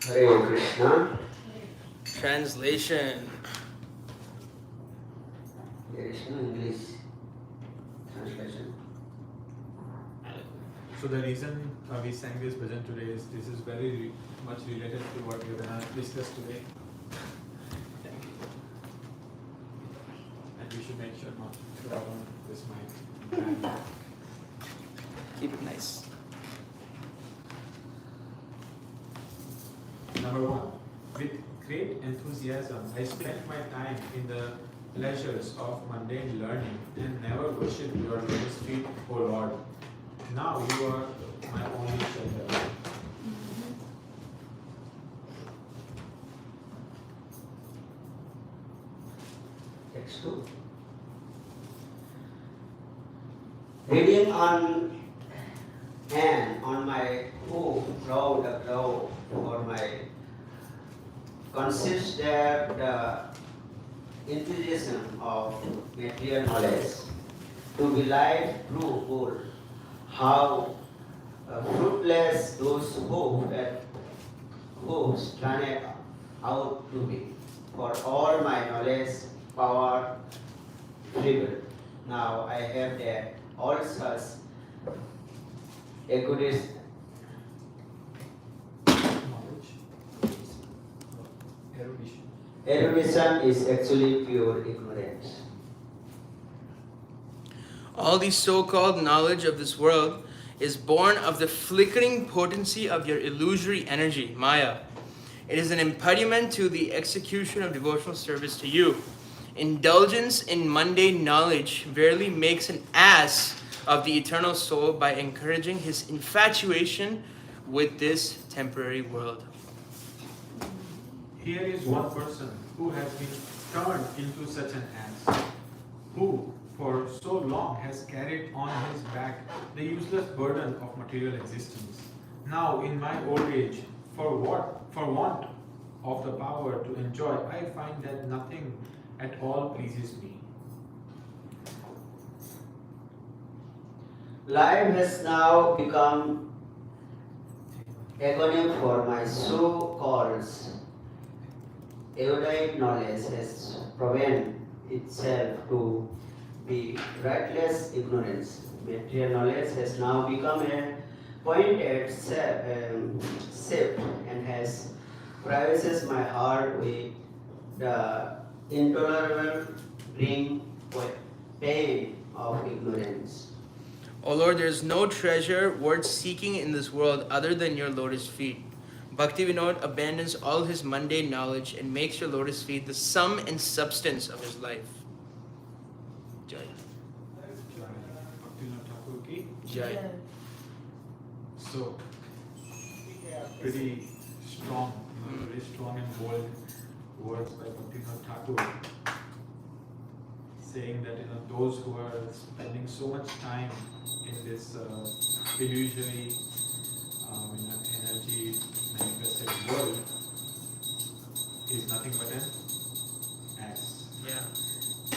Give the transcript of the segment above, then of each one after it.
Hare Krishna. Translation. There is no English translation. So the reason we sang this bhajan today is this is very much related to what we are going to discuss today. Thank you. And we should make sure not to throw on this mic. Keep it nice. Number one, with great enthusiasm, I spent my time in the pleasures of mundane learning and never worshipped your lotus feet, O Lord. Now you are my only shelter. Text 2. Reading on my proud brow for my consists that the enthusiasm of material knowledge to be life true goal. How fruitless those hopes turn out to be. For all my knowledge, power, feeble. Now I have that all such erudition is actually pure ignorance. All the so-called knowledge of this world is born of the flickering potency of your illusory energy, Maya. It is an impediment to the execution of devotional service to you. Indulgence in mundane knowledge verily makes an ass of the eternal soul by encouraging his infatuation with this temporary world. Here is one person who has been turned into such an ass, who for so long has carried on his back the useless burden of material existence. Now in my old age, for want of the power to enjoy, I find that nothing at all pleases me. Life has now become agony for my so-called erudite knowledge has proven itself to be rightless ignorance. Material knowledge has now become a pointed shape and has privaces my heart with the intolerable bring pain of ignorance. O Lord, there is no treasure worth seeking in this world other than your lotus feet. Bhaktivinoda abandons all his mundane knowledge and makes your lotus feet the sum and substance of his life. Jai. Bhaktivinoda Thakur ki. Jai. So, pretty strong, very strong and bold words by Bhaktivinoda Thakur, saying that those who are spending so much time in this illusory energy manifested world is nothing but an ass. Yeah.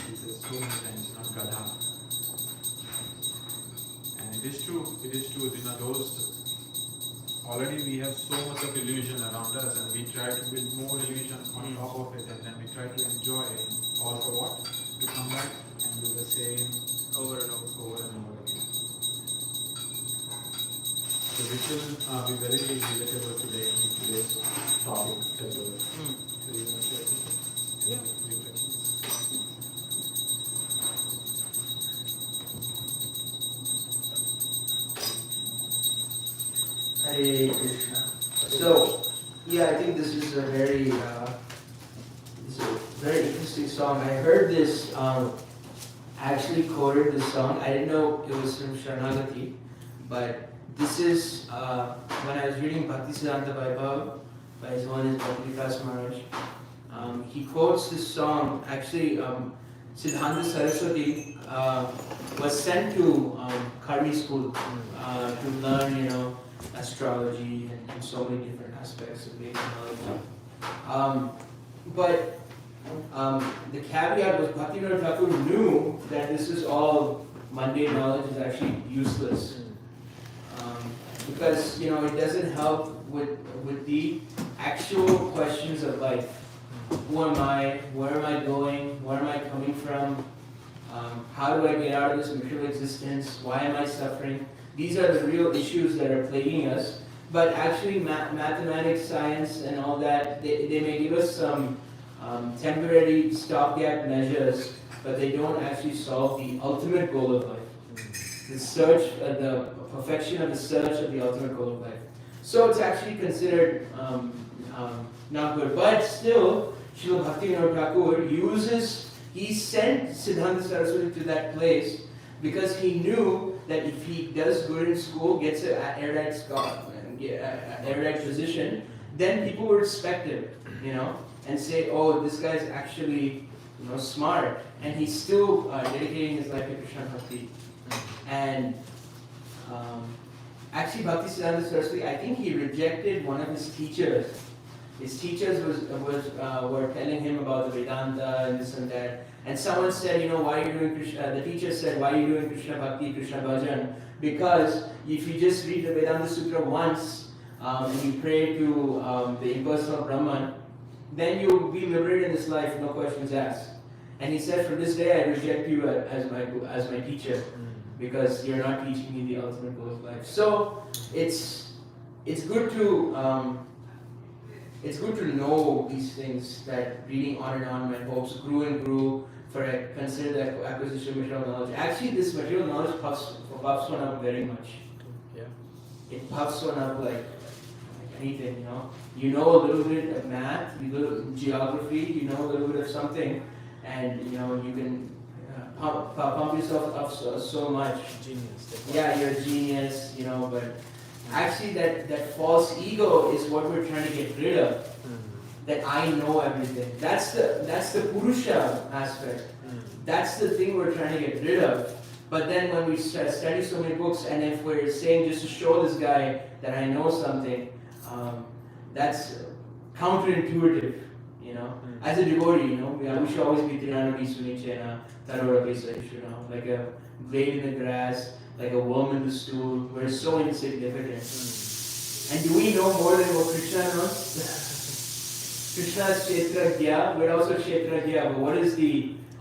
He says so many times, not gadha. And it is true, those already we have so much of illusion around us and we try to build more illusion on top of it and then we try to enjoy it. All for what? To come back and do the same Over and over. again. So which will be very relatable today in today's topic as well. So you want to share any reflections? Hare Krishna. So, yeah, I think this is a very interesting song. I heard this, actually quoted this song. I didn't know it was from Sharanagati, but this is when I was reading Bhakti Siddhanta Vaibhav by his Holiness Bhakti Vikas Maharaj. He quotes this song. Actually, Siddhanta Saraswati was sent to Karmi school to learn, astrology and so many different aspects of Vedic knowledge. But the caveat was Bhaktivinoda Thakur knew that this is all mundane knowledge is actually useless. Because it doesn't help with the actual questions of life. Who am I? Where am I going? Where am I coming from? How do I get out of this material existence? Why am I suffering? These are the real issues that are plaguing us. But actually mathematics, science and all that, they may give us some temporary stopgap measures, but they don't actually solve the ultimate goal of life. The search, the perfection of the search of the ultimate goal of life. So it's actually considered not good. But still, Srila Bhaktivinoda Thakur he sent Siddhanta Saraswati to that place because he knew that if he does good in school, gets an erudite position, then people will respect him, and say, oh, this guy's actually, smart, and he's still dedicating his life to Krishna Bhakti. And actually, Bhakti Siddhanta Saraswati, I think he rejected one of his teachers. His teachers were telling him about the Vedanta and this and that. And someone said, why are you doing Krishna? The teacher said, why are you doing Krishna Bhakti, Krishna Bhajan? Because if you just read the Vedanta Sutra once and you pray to the impersonal Brahman, then you'll be liberated in this life, no questions asked. And he said, from this day I reject you as my teacher because you're not teaching me the ultimate goal of life. So it's good to know these things, that reading on and on, my hopes grew and grew for consider the acquisition of material knowledge. Actually, this material knowledge puffs one up very much. Yeah. It puffs one up like anything, You know a little bit of math, you know geography, you know a little bit of something, and you can pump yourself up so much. Genius. Yeah, you're a genius, but actually that false ego is what we're trying to get rid of. That I know everything. That's the Purusha aspect. That's the thing we're trying to get rid of. But then when we study so many books, and if we're saying just to show this guy that I know something, that's counterintuitive. As a devotee, we should always be Trinanudi Sunichena, Tarora Pesarishuna, like a blade in the grass, like a worm in the stool. We're so insignificant. And do we know more than what Krishna knows? Krishna's Kshetrajya, we're also Kshetrajya, but what is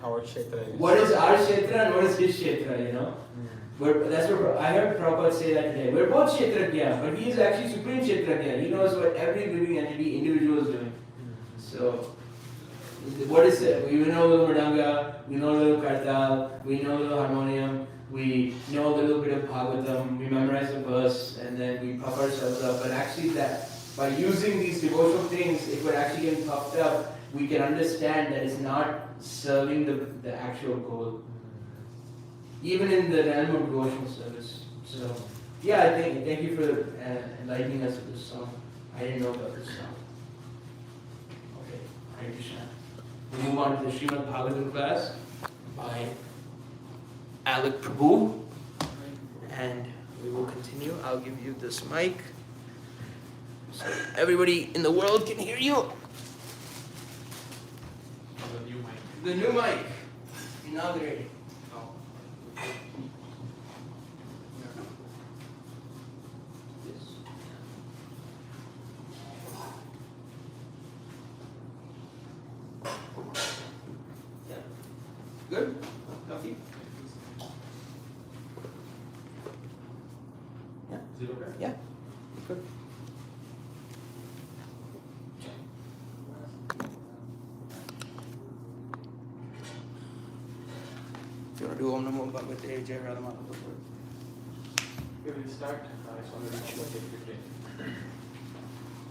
our Kshetra and what is his Kshetra, That's what I heard Prabhupada say that today. We're both Kshetrajna, but he is actually supreme Kshetrajna. He knows what every living entity, individual is doing. So, what is it? We know a little Mridanga, we know a little Kartal, we know a little harmonium, we know a little bit of Bhagavatam, we memorize a verse, and then we puff ourselves up. But actually, that by using these devotional things, if we're actually getting puffed up, we can understand that it's not serving the actual goal. Even in the realm of devotional service. So, yeah, thank you for enlightening us with this song. I didn't know about this song. Okay, Hare Krishna. We move on to the Srimad Bhagavatam class by Alek Prabhu. And we will continue. I'll give you this mic so everybody in the world can hear you. The new mic. The new mic. Inaugurated. Good? Comfy? Is it okay? Yeah. Good. Do you want to do Om Namo Bhagavate Jai Radha Madhava? Okay, we'll start. It's already 15.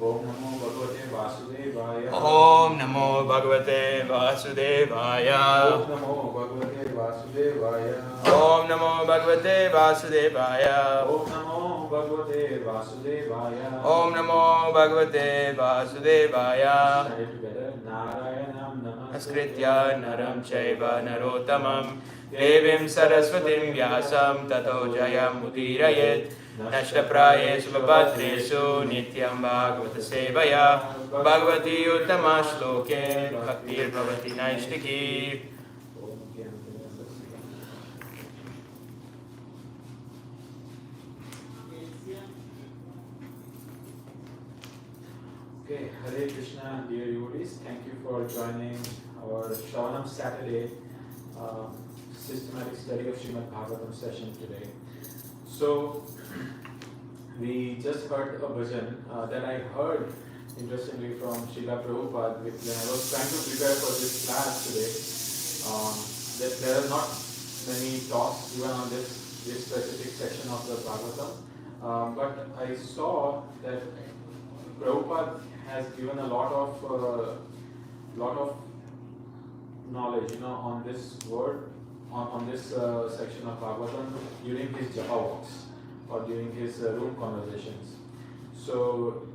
Om Namo Bhagavate Vasudevaya. Om Namo Bhagavate Vasudevaya. Om Namo Bhagavate Vasudevaya. Om Namo Bhagavate Vasudevaya. Om Namo Bhagavate Vasudevaya. Om Namo Bhagavate Vasudevaya. Say it together. Narayanam Askritya Naram Chaiva Narotamam Devim Saraswatim Vyasam Tato Jayam Udirayet Nashtaprayesu Babhadresu Nityam Bhagavata Sevaya Bhagavati Uttama Shloke Bhaktir Bhavati Naishtiki. Okay, Hare Krishna, dear devotees. Thank you for joining our Shravanam Saturday systematic study of Srimad Bhagavatam session today. So, we just heard a bhajan that I heard, interestingly, from Srila Prabhupada when I was trying to prepare for this class today. That there are not many talks even on this specific section of the Bhagavatam, but I saw that Prabhupada has given a lot of knowledge, on this word, on this section of Bhagavatam during his japa walks or during his room conversations. So,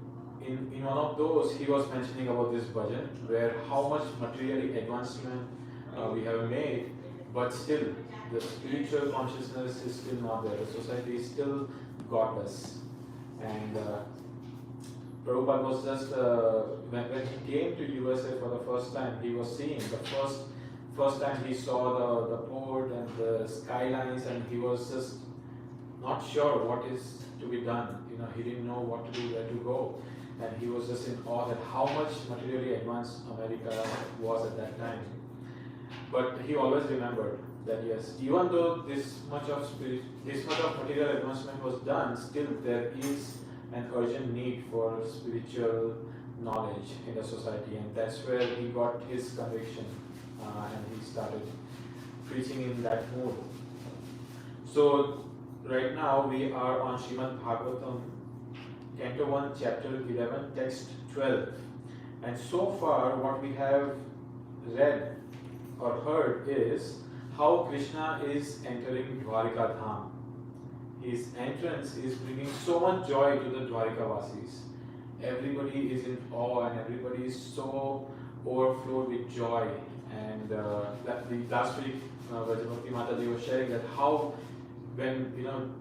in one of those, he was mentioning about this bhajan, where how much material advancement we have made, but still the spiritual consciousness is still not there. The society is still godless, and Prabhupada was just, when he came to USA for the first time, he was seeing the first time he saw the port and the skylines, and he was just not sure what is to be done. He didn't know what to do, where to go, and he was just in awe at how much materially advanced America was at that time. But he always remembered that yes, even though this much of material advancement was done, still there is an urgent need for spiritual knowledge in the society, and that's where he got his conviction, and he started preaching in that mood. So right now we are on Srimad Bhagavatam, Canto 1, Chapter 11, Text 12, and so far what we have read or heard is how Krishna is entering Dwarika Dham. His entrance is bringing so much joy to the Dwarikavasis. Everybody is in awe and everybody is so overflowed with joy. And last week, Vrajabhakti Mataji was sharing that how when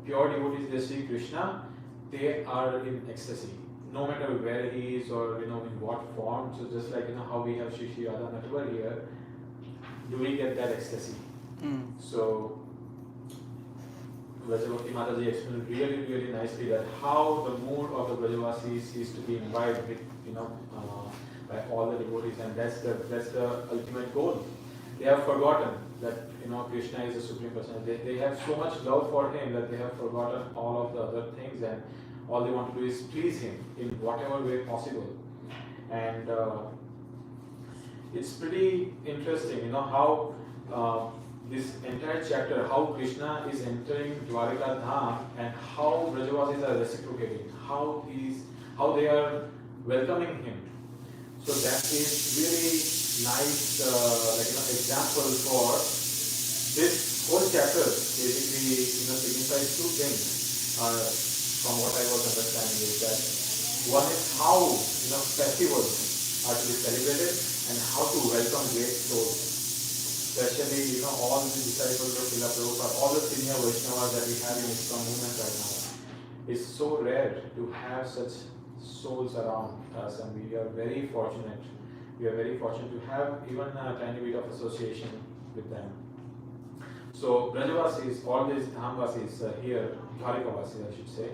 pure devotees they see Krishna, they are in ecstasy, no matter where he is or in what form. So just like how we have Shri Shri Radha Natvar here, do we get that ecstasy? So Vrajabhakti Mataji explained really nicely that how the mood of the Vrajavasis is to be imbibed with by all the devotees, and that's the ultimate goal. they have forgotten that Krishna is the Supreme Personality. They have so much love for him that they have forgotten all of the other things, and all they want to do is please him in whatever way possible. And it's pretty interesting, how this entire chapter, how Krishna is entering Dwarika Dham and how Brajavasis are reciprocating, how they are welcoming him. So that is really nice, example for this whole chapter. Basically, signifies two things. From what I was understanding is that one is how festivals are to be celebrated and how to welcome great souls. Especially, all the disciples of Srila Prabhupada, all the senior Vaishnavas that we have in ISKCON movement right now. It's so rare to have such souls around us, and we are very fortunate. We are very fortunate to have even a tiny bit of association with them. So Brajavasis, all these Dhamvasis here, Dwarikavasis I should say,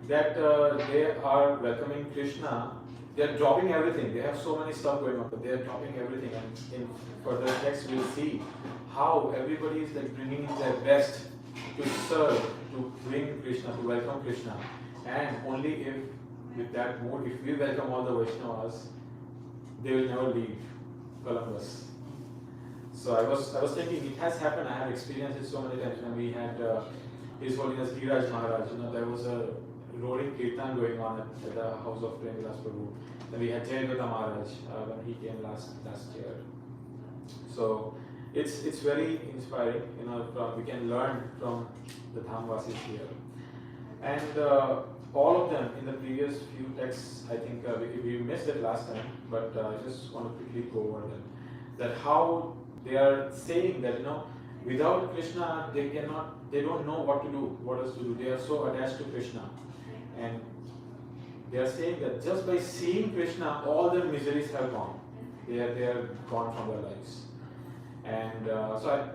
that they are welcoming Krishna. They are dropping everything. They have so many stuff going on, but they are dropping everything. And in further text, we'll see how everybody is bringing in their best to serve, to bring Krishna, to welcome Krishna. And only if, with that mood, if we welcome all the Vaishnavas, they will never leave Columbus. So I was thinking, it has happened. I have experienced it so many times when we had His Holiness Dhiraj Maharaj. There was a roaring kirtan going on at the house of Prabhu. Then we had Jayagata Maharaj when he came last year. So it's very inspiring. We can learn from the Dhamvasis here, and all of them in the previous few texts. I think we missed it last time, but I just want to quickly go over them. That how they are saying that without Krishna they don't know what to do, what else to do. They are so attached to Krishna. And they are saying that just by seeing Krishna, all their miseries have gone. They are gone from their lives. And so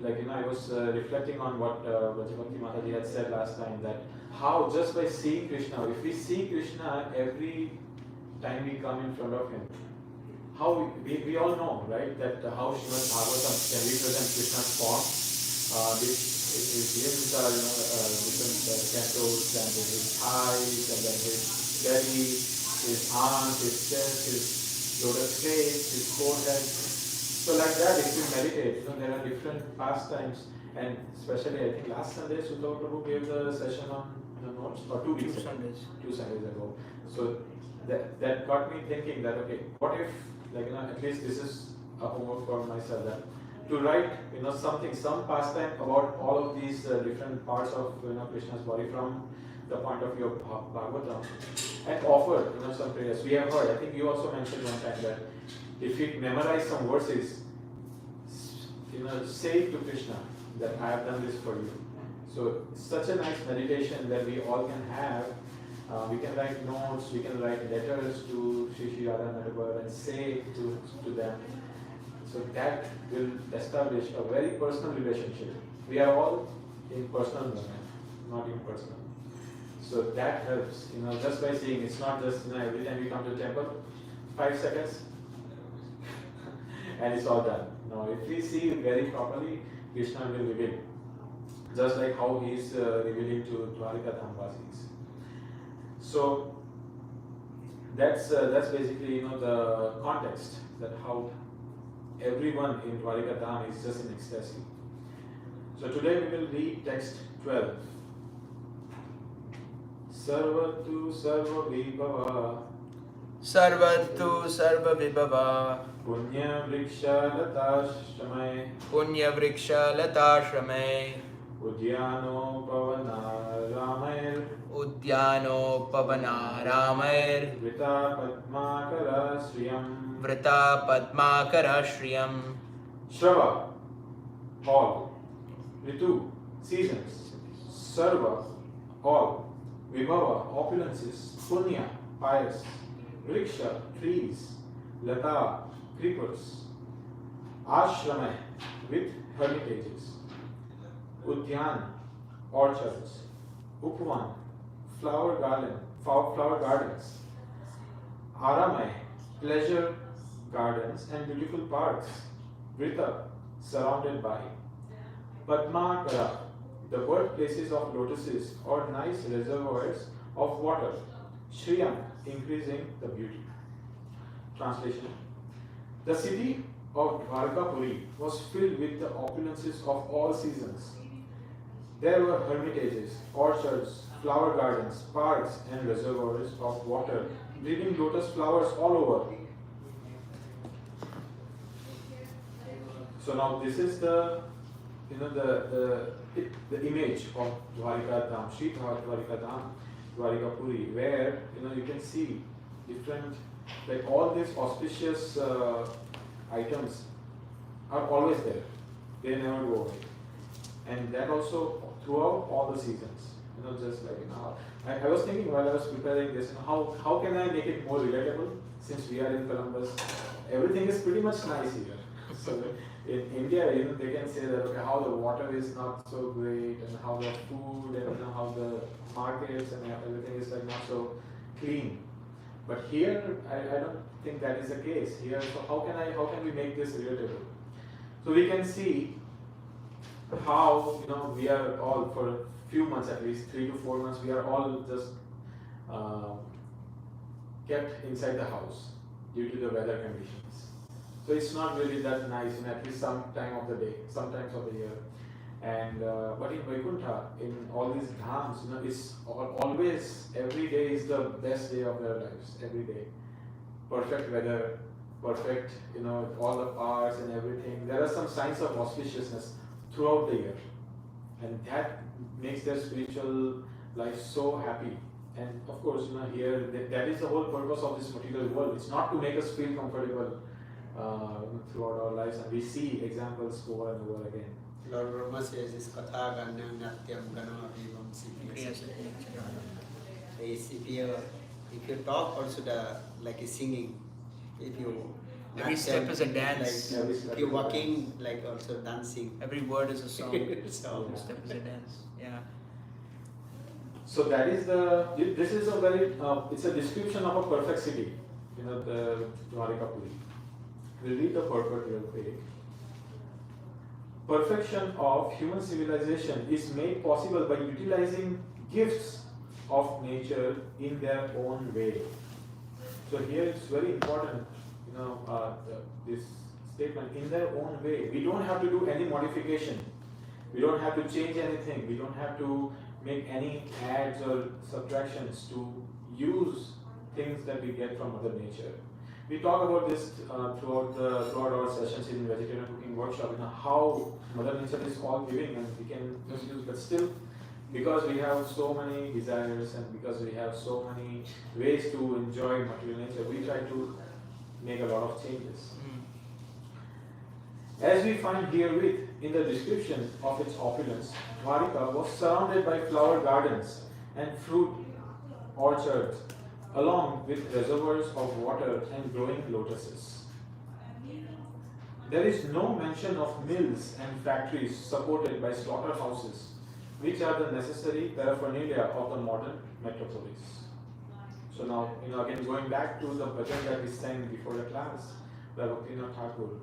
I was reflecting on what Vajjabhakti Mataji had said last time, that how just by seeing Krishna, if we see Krishna every time we come in front of him, how we all know, right, that how Srimad Bhagavatam can represent Krishna's form. His limbs are different cantos, and his eyes, and then his belly, his arms, his chest, his lotus face, his forehead. So like that, if you meditate, there are different pastimes, and especially I think last Sunday Srila Prabhu gave the session on the notes, or 2 weeks ago. 2 Sundays ago. So that got me thinking that okay, what if at least this is a homework for myself, that to write some pastime about all of these different parts of Krishna's body from the point of view of Bhagavatam, and offer some prayers. We have heard, I think you also mentioned one time, that if we memorize some verses, say to Krishna that I have done this for you. So such a nice meditation that we all can have. We can write notes, we can write letters to Shri Radha Nadabar and say to them. So that will establish a very personal relationship. We are all in personal movement, not impersonal. So that helps, just by seeing. It's not just every time we come to the temple, 5 seconds, and it's all done. No, if we see very properly, Krishna will reveal, just like how he is revealing to Dwarika Dhamvasis. So that's basically the context, that how everyone in Dwarika Dham is just in ecstasy. So today we will read text 12. Sarvatu Sarva Vibhava Sarvatu Sarva Vibhava Punya Vriksha Latashramay Punya Vriksha Latashramay Udyano Pavana Ramair Udyano Pavana Ramair Vrita Padmakara Sriyam Vrita Padmakara Shriyam Shrava, all. Ritu, seasons. Sarva, all. Vibhava, opulences. Punya, pious. Vriksha, trees. Lata, creepers. Ashrama, with hermitages. Udyan, orchards. Upvan, flower gardens. Aramay, pleasure gardens and beautiful parks. Vrita, surrounded by Padmakara, the birthplaces of lotuses or nice reservoirs of water. Shriyam, increasing the beauty. Translation. The city of Dwarkapuri was filled with the opulences of all seasons. There were hermitages, orchards, flower gardens, parks, and reservoirs of water, breeding lotus flowers all over. So now this is the image of Dwarika Dham, Sri Dwarika Dham, Dwarika Puri, where you can see different, like all these auspicious items are always there. They never go away, and that also throughout all the seasons. Just like I was thinking while I was preparing this, how can I make it more relatable? Since we are in Columbus, everything is pretty much nice here. So in India, they can say that how the water is not so great, and how the food and how the markets and everything is like not so clean. But here, I don't think that is the case here. So how can we make this relatable? So we can see how we are all for a few months, at least 3 to 4 months, we are all just kept inside the house due to the weather conditions. So it's not really that nice at least some time of the day, sometimes of the year. And but in Vaikuntha, in all these dhams, it's always, every day is the best day of their lives. Every day, perfect weather, perfect, all the parks and everything. There are some signs of auspiciousness throughout the year, and that makes their spiritual life so happy. And of course, here that is the whole purpose of this material world. It's not to make us feel comfortable throughout our lives, and we see examples over and over again. Lord Brahma says, "Is katha ganya natyam gana avivam sipiya." If you talk also like a singing, if you every step is a dance. Like, if you're walking, like also dancing. Every word is a song. So, Every step is a dance. Yeah. So that is this is a very, it's a description of a perfect city, the Dwarika Puri. We'll read the purport real quick. Perfection of human civilization is made possible by utilizing gifts of nature in their own way. So here it's very important, this statement, in their own way. We don't have to do any modification. We don't have to change anything. We don't have to make any adds or subtractions to use things that we get from Mother Nature. We talk about this throughout our sessions in vegetarian cooking workshop, how Mother Nature is all giving and we can just use, but still, because we have so many desires and because we have so many ways to enjoy material nature, we try to make a lot of changes. As we find herewith in the description of its opulence, Dwarika was surrounded by flower gardens and fruit orchards, along with reservoirs of water and growing lotuses. There is no mention of mills and factories supported by slaughterhouses, which are the necessary paraphernalia of the modern metropolis. So now, again going back to the bhajan that we sang before the class, by Bhaktivinoda Thakur,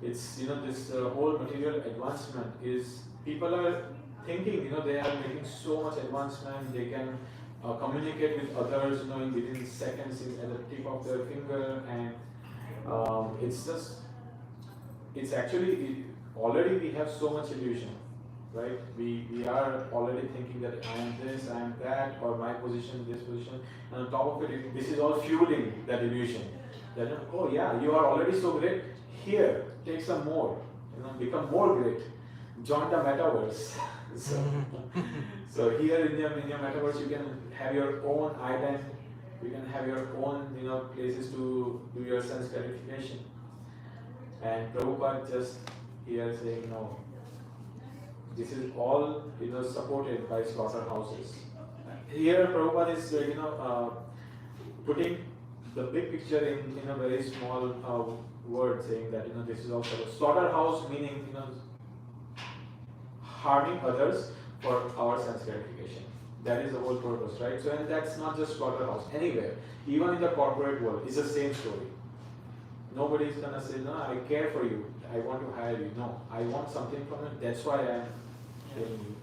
it's, this whole material advancement is, people are thinking, they are making so much advancement, they can communicate with others, in within seconds at the tip of their finger, and it's actually, already we have so much illusion, right? We are already thinking that I am this, I am that, or my position, this position, and on top of it, this is all fueling that illusion. That, oh yeah, you are already so great, here, take some more, become more great, join the metaverse. So here in your metaverse, you can have your own island, you can have your own places to do your sense gratification. And Prabhupada just here saying no. This is all supported by slaughterhouses. Here Prabhupada is putting the big picture in a very small word, saying that this is also a slaughterhouse, meaning harming others for our sense gratification. That is the whole purpose, right? So, and that's not just slaughterhouse. Anywhere, even in the corporate world, it's the same story. Nobody's gonna say, no, I care for you, I want to hire you. No, I want something from you, that's why I am paying you.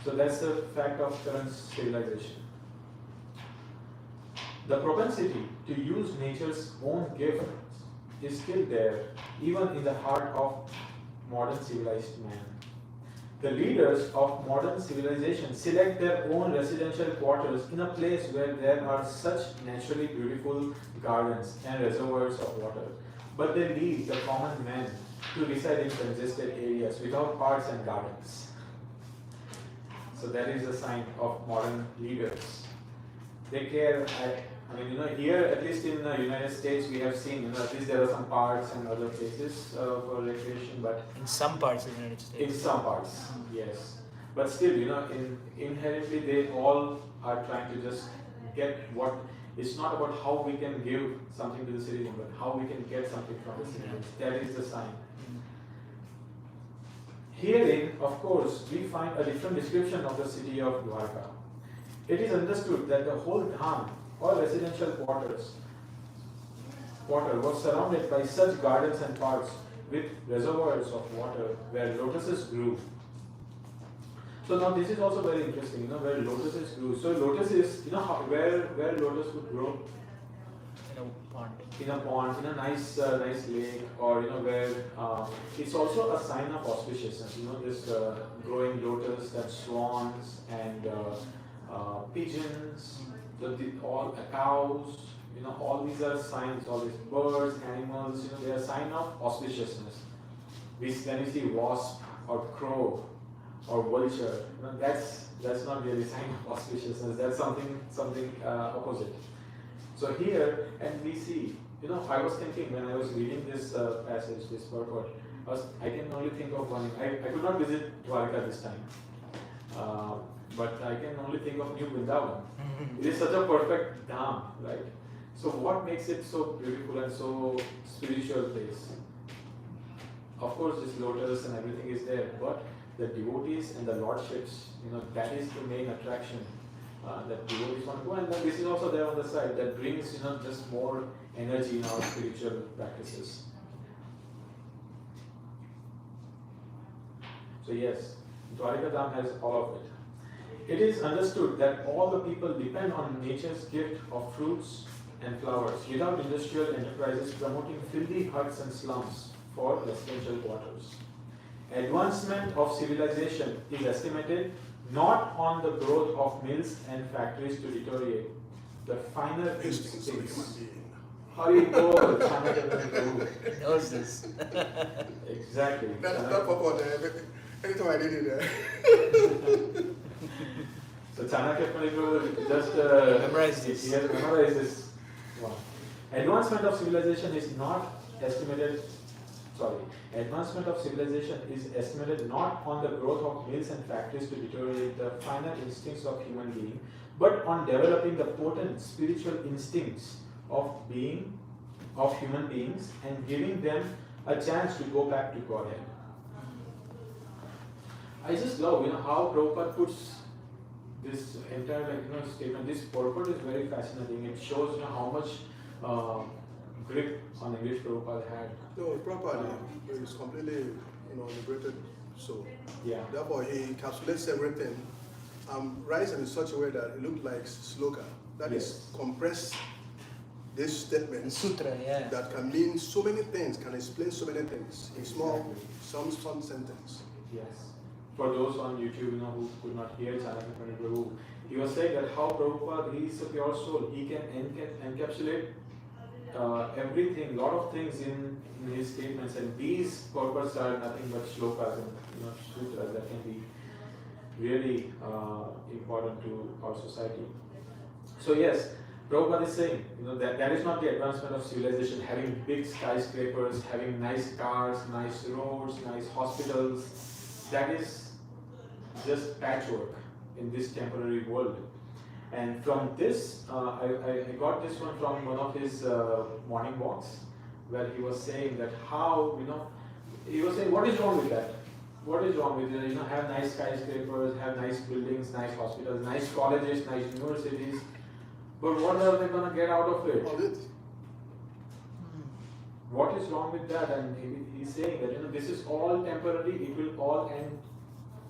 So that's the fact of current civilization. The propensity to use nature's own gifts is still there, even in the heart of modern civilized man. The leaders of modern civilization select their own residential quarters in a place where there are such naturally beautiful gardens and reservoirs of water, but they leave the common man to reside in congested areas without parks and gardens. So that is a sign of modern leaders. They care. Here, at least in the United States, we have seen, at least there are some parks and other places for recreation, but In some parts of the United States. in some parts, yes. But still, inherently, they all are trying to just get what. It's not about how we can give something to the citizen, but how we can get something from the citizens. That is the sign. Herein, of course, we find a different description of the city of Dwarka. It is understood that the whole dham, or residential quarter, was surrounded by such gardens and parks with reservoirs of water where lotuses grew. So now this is also very interesting, where lotuses grew. So lotuses, where lotus would grow? In a pond. In a pond, in a nice lake, or where it's also a sign of auspiciousness. This growing lotus, that swans and pigeons, all cows. All these are signs. All these birds, animals. They are a sign of auspiciousness. When you see wasp or crow or vulture, that's not really a sign of auspiciousness. That's something opposite. So here, and we see, I was thinking when I was reading this passage, this purport, I can only think of one. I could not visit Dwarka this time, but I can only think of New Vrindavan. It is such a perfect dham, right? So what makes it so beautiful and so spiritual place? Of course, this lotus and everything is there, but the devotees and the lordships, that is the main attraction. That devotees want to go, and then this is also there on the side that brings just more energy in our spiritual practices. So yes, Dwarika Dham has all of it. It is understood that all the people depend on nature's gift of fruits and flowers without industrial enterprises promoting filthy huts and slums for residential quarters. Advancement of civilization is estimated not on the growth of mills and factories to deteriorate the finer instincts. Hari Bol, Chanakya He knows this. Exactly. That's not what anytime I did it. So Chanakya Prabhu just Memorize this. He has memorized this one. Advancement of civilization is estimated not on the growth of mills and factories to deteriorate the finer instincts of human being, but on developing the potent spiritual instincts of human beings and giving them a chance to go back to Godhead. I just love how Prabhupada puts this entire statement. This purport is very fascinating. It shows how much grip on English Prabhupada had. No, Prabhupada is completely, liberated soul. Yeah. Therefore, he encapsulates everything, writes in such a way that it looks like sloka. That is compressed. This statement Sutra, yeah. that can mean so many things, can explain so many things in small, some sentence. Yes. For those on YouTube, who could not hear Chanakya Prabhu, he was saying that how Prabhupada, he is a pure soul. He can encapsulate everything, lot of things in his statements, and these purports are nothing but shlokas and sutras that can be really important to our society. So yes, Prabhupada is saying, that is not the advancement of civilization, having big skyscrapers, having nice cars, nice roads, nice hospitals. That is just patchwork in this temporary world. And from this, I got this one from one of his morning walks, where he was saying that how, he was saying, what is wrong with that? What is wrong with it? Have nice skyscrapers, have nice buildings, nice hospitals, nice colleges, nice universities. But what are they going to get out of it? what is wrong with that? And he's saying that this is all temporary. It will all end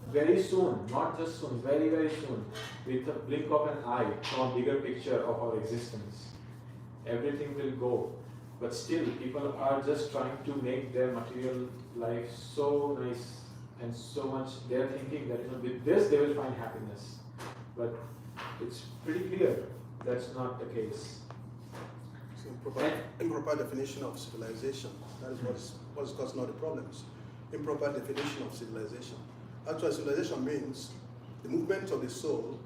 very soon, not just soon, very very soon, with a blink of an eye from a bigger picture of our existence. Everything will go, but still people are just trying to make their material life so nice and so much. They are thinking that with this they will find happiness, but it's pretty clear that's not the case. Improper definition of civilization. That is what's causing all the problems. Improper definition of civilization. Actually, civilization means the movement of the soul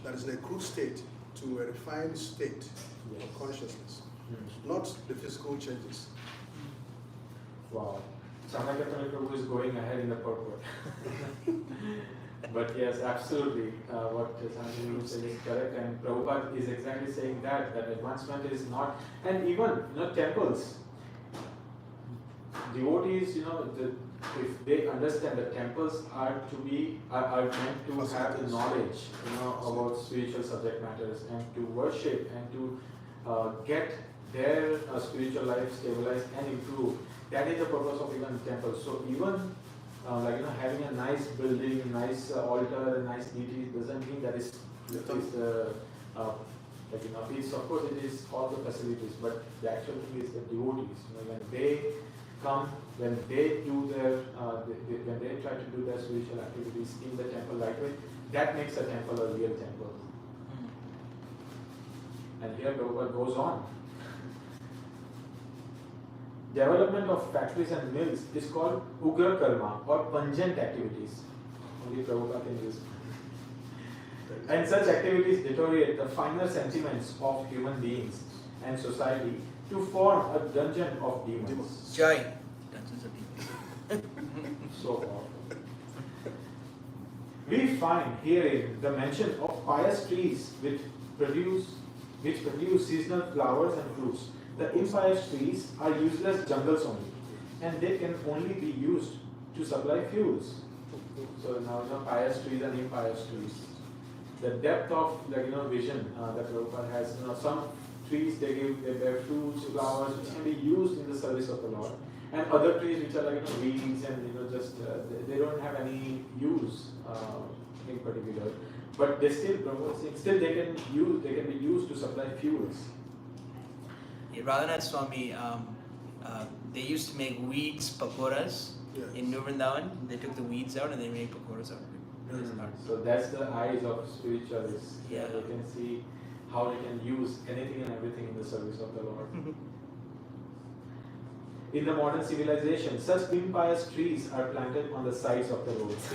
that is in a crude state to a refined state of consciousness, not the physical changes. Wow. Srila Prabhu is going ahead in the purport. But yes, absolutely, what Sanjay said is correct, and Prabhupada is exactly saying that advancement is not, and even temples, devotees, if they understand that temples are meant to have the knowledge, about spiritual subject matters and to worship and to get their spiritual life stabilized and improve. That is the purpose of even temples. So even having a nice building, a nice altar, a nice deity doesn't mean that it's of course it is all the facilities, but the actual thing is the devotees. When they come, when they do their, when they try to do their spiritual activities in the temple right way, that makes a temple a real temple. And here Prabhupada goes on. Development of factories and mills is called Ugra Karma or pungent activities. Only Prabhupada can use. And such activities deteriorate the finer sentiments of human beings and society to form a dungeon of demons. Jai. Dungeons of demons. So awful. We find herein the mention of pious trees which produce seasonal flowers and fruits. The impious trees are useless jungles only, and they can only be used to supply fuels. So now pious trees and impious trees. The depth of vision that Prabhupada has. Some trees they bear fruits, flowers which can be used in the service of the Lord, and other trees which are weeds and just they don't have any use in particular. But they still, Prabhupada saying, still they can be used to supply fuels. Radhanath Swami, they used to make weeds pakoras in New Vrindavan. They took the weeds out and they made pakoras out of it. So that's the eyes of spiritualists. Yeah. They can see how they can use anything and everything in the service of the Lord. In the modern civilization, such impious trees are planted on the sides of the roads.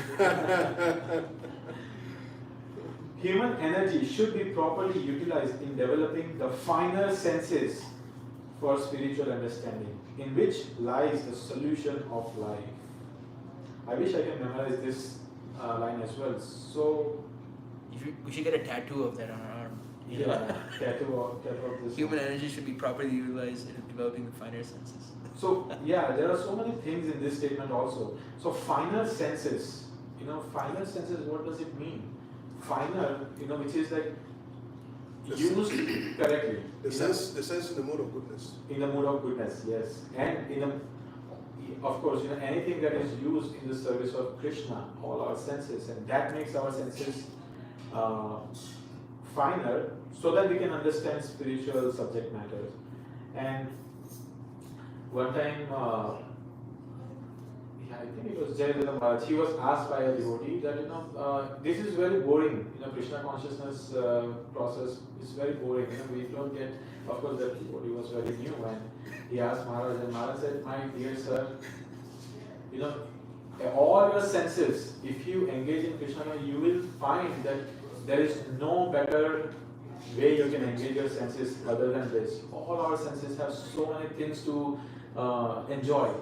Human energy should be properly utilized in developing the finer senses for spiritual understanding, in which lies the solution of life. I wish I can memorize this line as well. So, we should get a tattoo of that on our arm. Tattoo of this. Human energy should be properly utilized in developing the finer senses. So, there are so many things in this statement also. So, finer senses, finer senses, what does it mean? Finer, which is like used correctly. The sense in the mood of goodness. In the mood of goodness, yes. And of course, anything that is used in the service of Krishna, all our senses, and that makes our senses finer, so that we can understand spiritual subject matters. And one time, I think it was Jayadeva Maharaj, he was asked by a devotee that, this is very boring, Krishna consciousness process is very boring, we don't get, of course that devotee was very new, and he asked Maharaj, and Maharaj said, my dear sir, all your senses, if you engage in Krishna, you will find that there is no better way you can engage your senses other than this. All our senses have so many things to enjoy.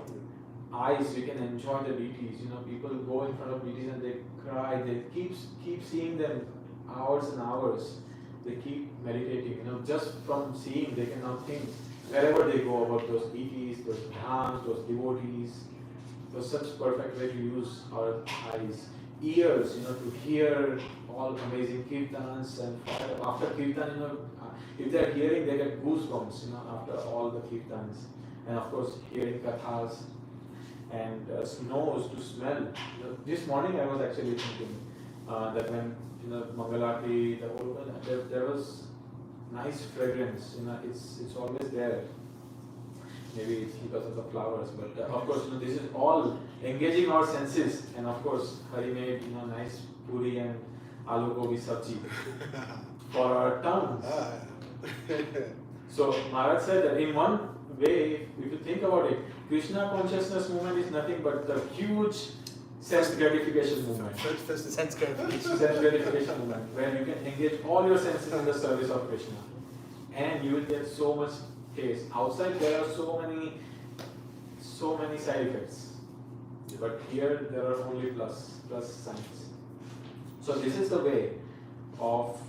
Eyes, we can enjoy the deities. People go in front of deities and they cry. They keep seeing them hours and hours. They keep meditating. Just from seeing, they can now think wherever they go about those deities, those dhams, those devotees. It was such perfect way to use our eyes, ears. To hear all amazing kirtans, and after kirtan, if they are hearing, they get goosebumps. After all the kirtans. and of course hearing kathas and snows to smell. This morning I was actually thinking that when Mangalarti, the whole there was nice fragrance. It's always there. Maybe it's because of the flowers, but of course, this is all engaging our senses. And of course, Hari made nice puri and aloo gobi sabji for our tongues. So Maharaj said that in one way, if you think about it, Krishna consciousness movement is nothing but the huge sense gratification movement. Sense gratification. Sense gratification movement, where you can engage all your senses in the service of Krishna, and you will get so much taste. Outside there are so many side effects, but here there are only plus signs. So this is the way of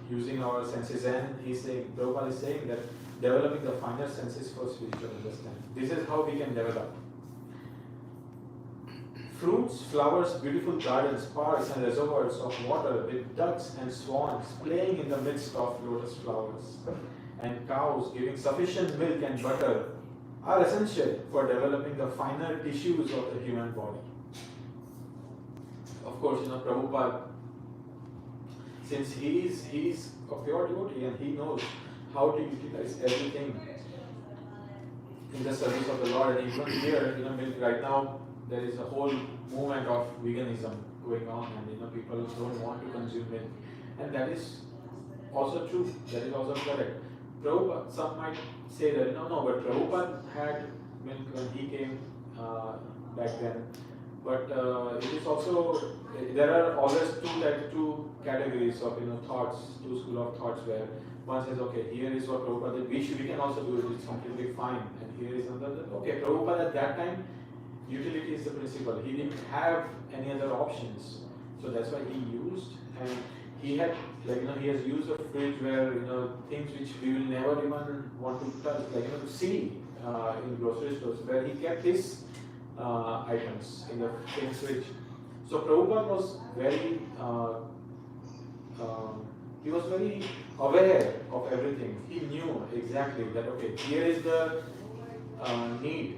using our senses, and Prabhupada is saying that developing the finer senses for spiritual understanding. This is how we can develop. Fruits, flowers, beautiful gardens, parks and reservoirs of water with ducks and swans playing in the midst of lotus flowers, and cows giving sufficient milk and butter are essential for developing the finer tissues of the human body. Of course, Prabhupada, since he is a pure devotee and he knows how to utilize everything in the service of the Lord, and even here, milk right now, there is a whole movement of veganism going on, and people don't want to consume milk, and that is also true. That is also correct. Prabhupada, some might say that no, but Prabhupada had milk when he came back then. But it is also, there are always two categories of thoughts, two school of thoughts, where one says, okay, here is what Prabhupada did, we can also do it, it's completely fine, and here is another. Okay, Prabhupada at that time, utility is the principle. He didn't have any other options, so that's why he used, and he had, he has used a fridge where things which we will never even want to touch, to see in grocery stores, where he kept his items in the same fridge. So Prabhupada was very, he was very aware of everything. He knew exactly that okay, here is the need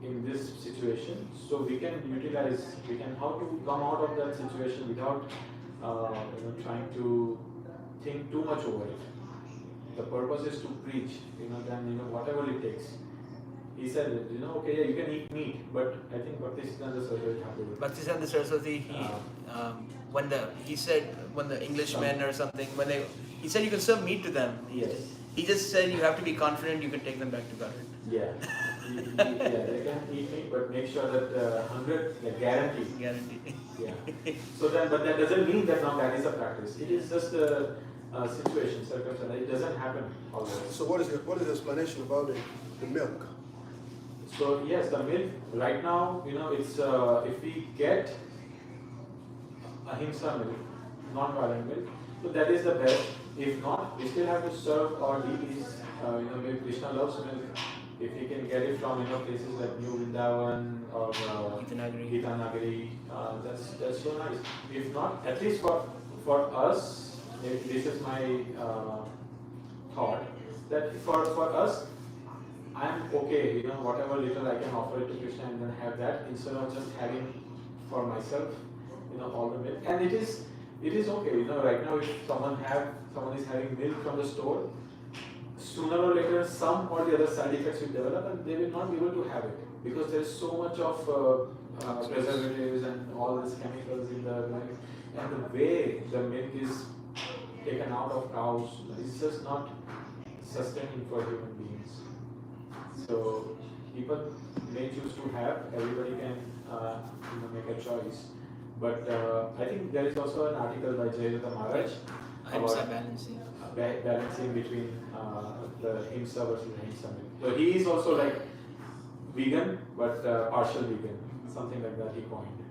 in this situation, so we can utilize, how to come out of that situation without trying to think too much over it. The purpose is to preach, then whatever it takes. He said, okay, yeah, you can eat meat, but I think Bhaktisiddhanta Saraswati, When the Englishmen or something, he said you can serve meat to them. Yes. He just said you have to be confident you can take them back to Godhead. Yeah. They can eat meat, but make sure that 100, guarantee. Yeah. So then, but that doesn't mean that now that is a practice. It is just a situation, circumstance. It doesn't happen always. So what is the explanation about the milk? So yes, the milk right now, it's if we get ahimsa milk, non-violent milk, so that is the best. If not, we still have to serve our deities. Maybe Krishna loves milk. If we can get it from places like New Vrindavan or Gitanagari, that's so nice. If not, at least for us, this is my thought, that for us, I'm okay, whatever little I can offer it to Krishna and then have that, instead of just having for myself, all the milk. And it is okay, right now if someone is having milk from the store, sooner or later some or the other side effects will develop and they will not be able to have it, because there is so much of preservatives and all these chemicals in the milk, and the way the milk is taken out of cows is just not sustaining for human beings. So people may choose to have, everybody can make a choice. But I think there is also an article by Jayalalitha Maharaj about balancing between the himsa versus the himsa milk. So he is also like vegan, but partial vegan, something like that he coined.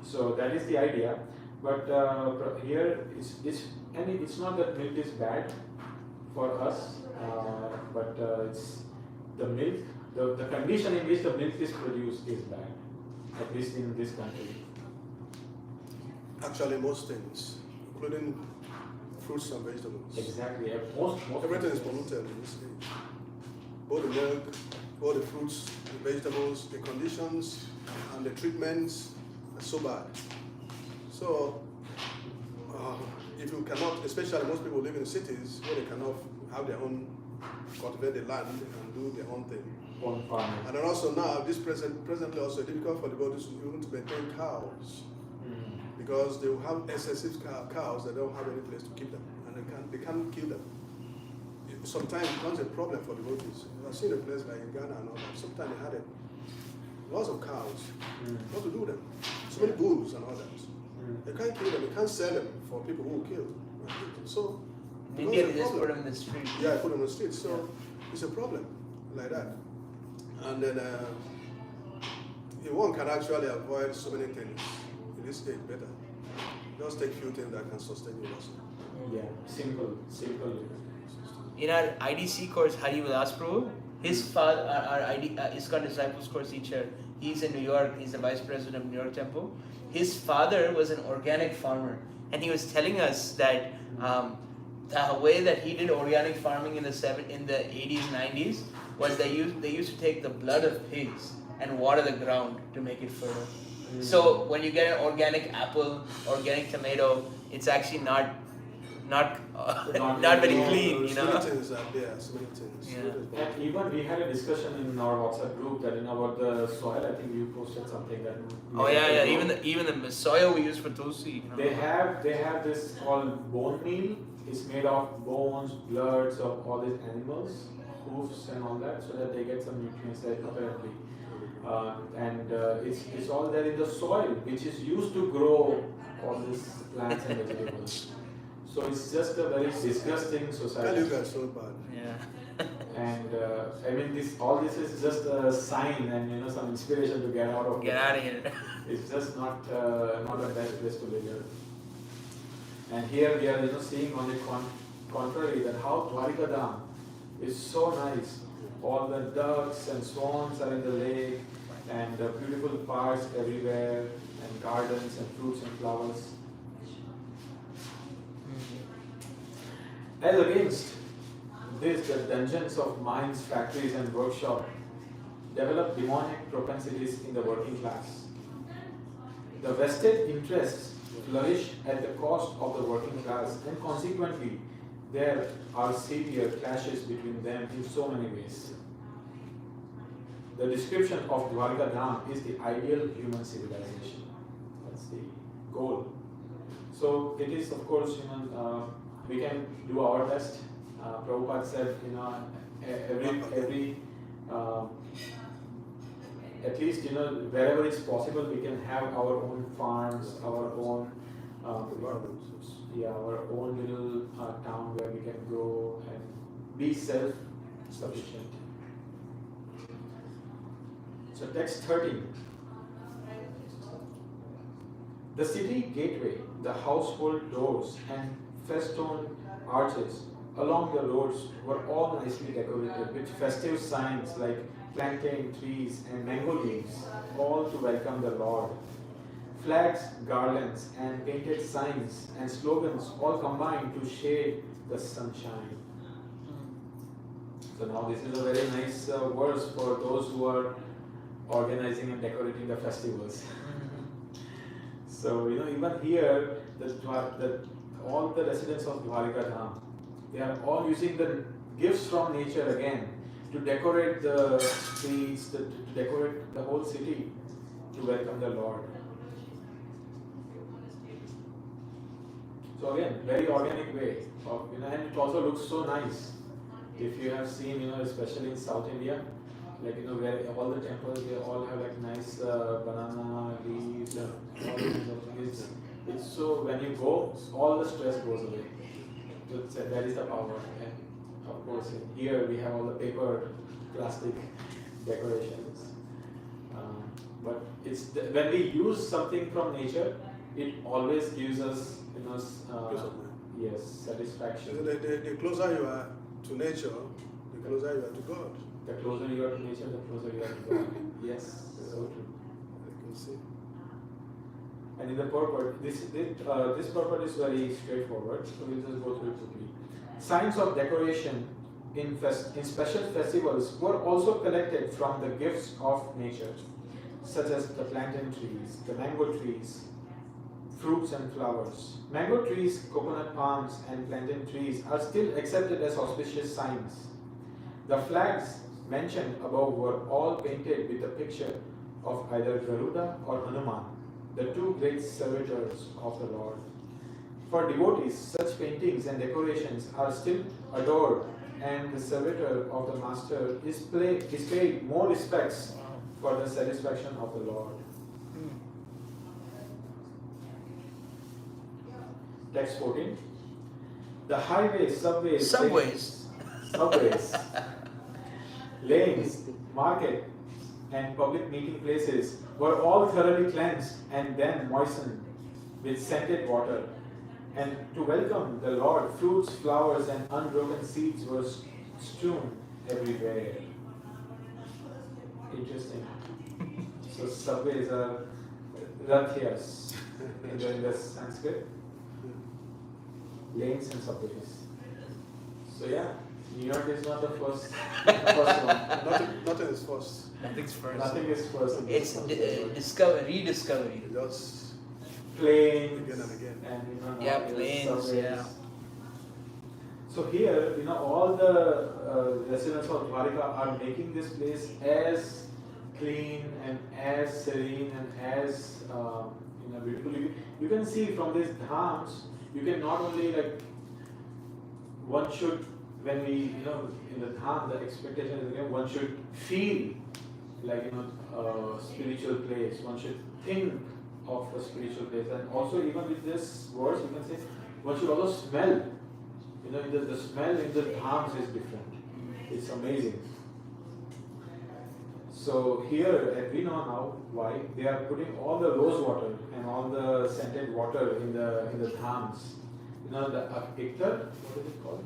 So that is the idea. But here it's not that milk is bad for us, but it's the milk, the condition in which the milk is produced is bad, at least in this country. Actually, most things, including fruits and vegetables. Exactly. Most everything is polluted in this age. both the milk, both the fruits, the vegetables, the conditions, and the treatments are so bad. So, if you cannot, especially most people live in cities where they cannot have their own, cultivate the land and do their own thing. On farming. And then also now, presently also difficult for the bodies even to maintain cows because they will have excessive cows that don't have any place to keep them, and they can't kill them. Sometimes it becomes a problem for the devotees. I've seen a place like in Ghana and all that. Sometimes they had lots of cows. What to do with them? So many bulls and all that. They can't kill them. They can't sell them for people who will kill. So In India, they just put them in the street. yeah, put them on the street. So it's a problem like that. And then one can actually avoid so many things in this stage better. Just take few things that can sustain you also. Yeah, simple. In our IDC course, Hari Vilas Prabhu, his father, our ISKCON Disciples course teacher, he's in New York, he's the vice president of New York Temple. His father was an organic farmer, and he was telling us that the way that he did organic farming in the 80s, 90s was they used to take the blood of pigs and water the ground to make it fertile. So when you get an organic apple, organic tomato, it's actually not very clean, you know. So many things are there, so many things. Yeah. And even we had a discussion in our WhatsApp group that about the soil. I think you posted something that. Oh yeah. Even the soil we use for tulsi. You know. They have this called bone meal. It's made of bones, bloods of all these animals, hoofs and all that, so that they get some nutrients there apparently. It's all there in the soil, which is used to grow all these plants and vegetables. So it's just a very disgusting society. You guys so bad. Yeah. And all this is just a sign and some inspiration to get out of. Get out of here. It's just not the best place to live here. And here we are seeing on the contrary that how Dwarika Dham is so nice. All the ducks and swans are in the lake, and beautiful parks everywhere, and gardens and fruits and flowers. As against this, the dungeons of mines, factories and workshops develop demonic propensities in the working class. The vested interests flourish at the cost of the working class, and consequently there are severe clashes between them in so many ways. The description of Dwarika Dham is the ideal human civilization. That's the goal. So it is, of course, we can do our best. Prabhupada said, every at least wherever it's possible, we can have our own farms, our own our own little town where we can grow and be self-sufficient. So text 13. The city gateway, the household doors and festooned arches along the roads were all nicely decorated with festive signs like plantain trees and mango leaves, all to welcome the Lord. Flags, garlands, and painted signs and slogans all combined to shade the sunshine. So now this is a very nice verse for those who are organizing and decorating the festivals. So even here, all the residents of Dwarika Dham, they are all using the gifts from nature again to decorate the streets, to decorate the whole city to welcome the Lord. So again, very organic way of, and it also looks so nice. If you have seen, especially in South India, like where all the temples, they all have like nice banana leaves, all these things. It's so when you go, all the stress goes away. So that is the power. And of course, here we have all the paper, plastic decorations. But it's when we use something from nature, it always gives us, yes, satisfaction. So the closer you are to nature, the closer you are to God. The closer you are to nature, the closer you are to God. Yes, so true. I can see. And in the purport, this purport is very straightforward, so we'll just go through it quickly. Signs of decoration in special festivals were also collected from the gifts of nature, such as the plantain trees, the mango trees, fruits and flowers. Mango trees, coconut palms, and plantain trees are still accepted as auspicious signs. The flags mentioned above were all painted with a picture of either Garuda or Hanuman, the two great servitors of the Lord. For devotees, such paintings and decorations are still adored, and the servitor of the Master is paid more respects for the satisfaction of the Lord. Text 14. The highways, subways, lanes, market, and public meeting places were all thoroughly cleansed and then moistened with scented water. And to welcome the Lord, fruits, flowers, and unbroken seeds were strewn everywhere. Interesting. So subways are rathyas in the Sanskrit. Lanes and subways. So yeah, New York is not the first one. Nothing is first. Nothing's first. Nothing is first. It's rediscovery. Just Planes again and again. and Yeah, now there's planes, subways. yeah. So here, all the residents of Dwarika are making this place as clean and as serene and as beautiful. You can see from these dhams, you can not only one should, when we in the dham, the expectation is one should feel like a spiritual place. One should think of a spiritual place, and also even with this verse, you can say one should also smell. The smell in the dhams is different. It's amazing. So here, we know now why they are putting all the rose water and all the scented water in the dhams. The iktar, what is it called?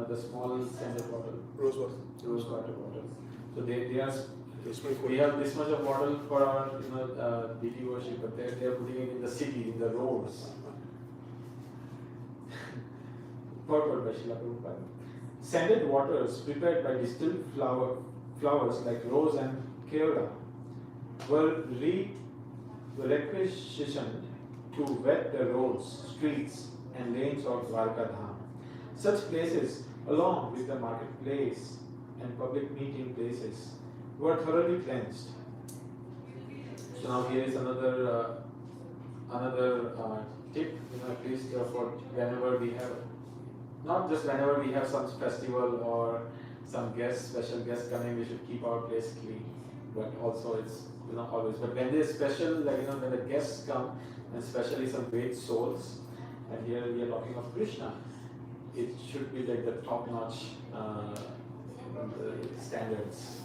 The small scented water. Rose water. Rose water. So they are. It's We have this much of water for our deity worship, but they are putting it in the city, in the roads. Purport by Srila Prabhupada. Scented waters prepared by distilled flowers like rose and keoda were requisitioned to wet the roads, streets, and lanes of Dwarka Dham. Such places, along with the marketplace and public meeting places, were thoroughly cleansed. So now here is another tip, at least for whenever we have, not just whenever we have some festival or some special guest coming, we should keep our place clean. But also it's always. But when there's special, when the guests come, and especially some great souls, and here we are talking of Krishna, it should be like the top-notch standards.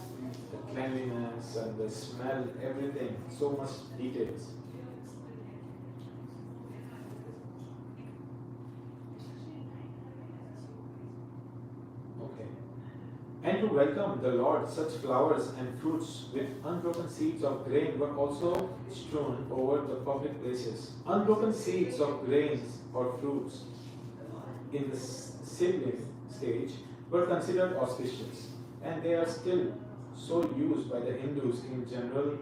The cleanliness and the smell, everything, so much details. Okay. And to welcome the Lord, such flowers and fruits with unbroken seeds of grain were also strewn over the public places. Unbroken seeds of grains or fruits in the seedling stage were considered auspicious, and they are still so used by the Hindus in general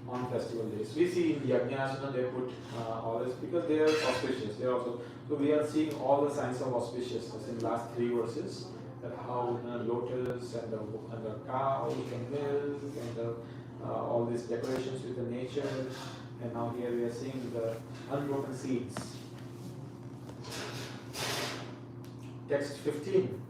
on festival days. We see in Yajnas, they put all this because they are auspicious. They are also, so we are seeing all the signs of auspiciousness in the last 3 verses. That how lotus and the cow, the milk, and all these decorations with the nature, and now here we are seeing the unbroken seeds. Text 15.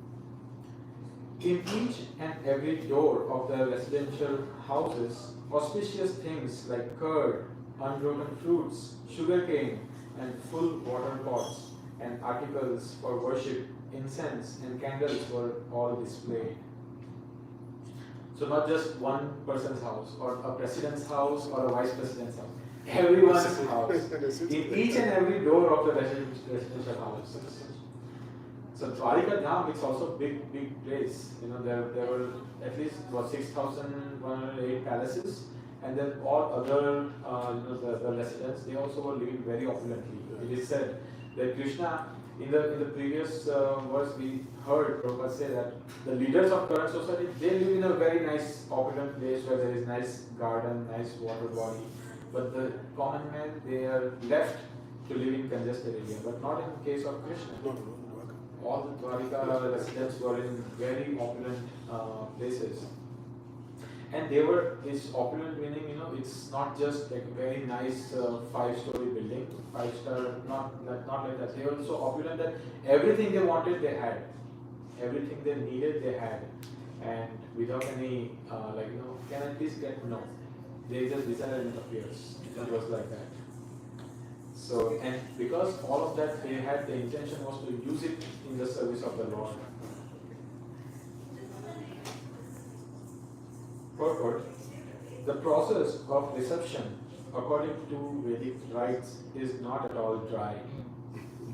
In each and every door of the residential houses, auspicious things like curd, unbroken fruits, sugarcane, and full water pots, and articles for worship, incense, and candles were all displayed. So not just one person's house, or a president's house, or a vice president's house. Everyone's house. In each and every door of the residential house. So Dwarika Dham is also a big place. There were at least 6,108 palaces, and then all other the residents, they also were living very opulently. It is said that Krishna In the previous verse, we heard Prabhupada say that the leaders of current society, they live in a very nice, opulent place where there is nice garden, nice water body. But the common man, they are left to live in congested area. But not in the case of Krishna. All the Dwarika residents were in very opulent places. And they were, it's opulent meaning, it's not just like a very nice 5-story building, 5-star, not like that. They were so opulent that everything they wanted, they had. Everything they needed, they had. And without any, can I please get, no. They just decided it appears. It was like that. So, and because all of that they had, the intention was to use it in the service of the Lord. Purport. The process of reception, according to Vedic rites, is not at all dry.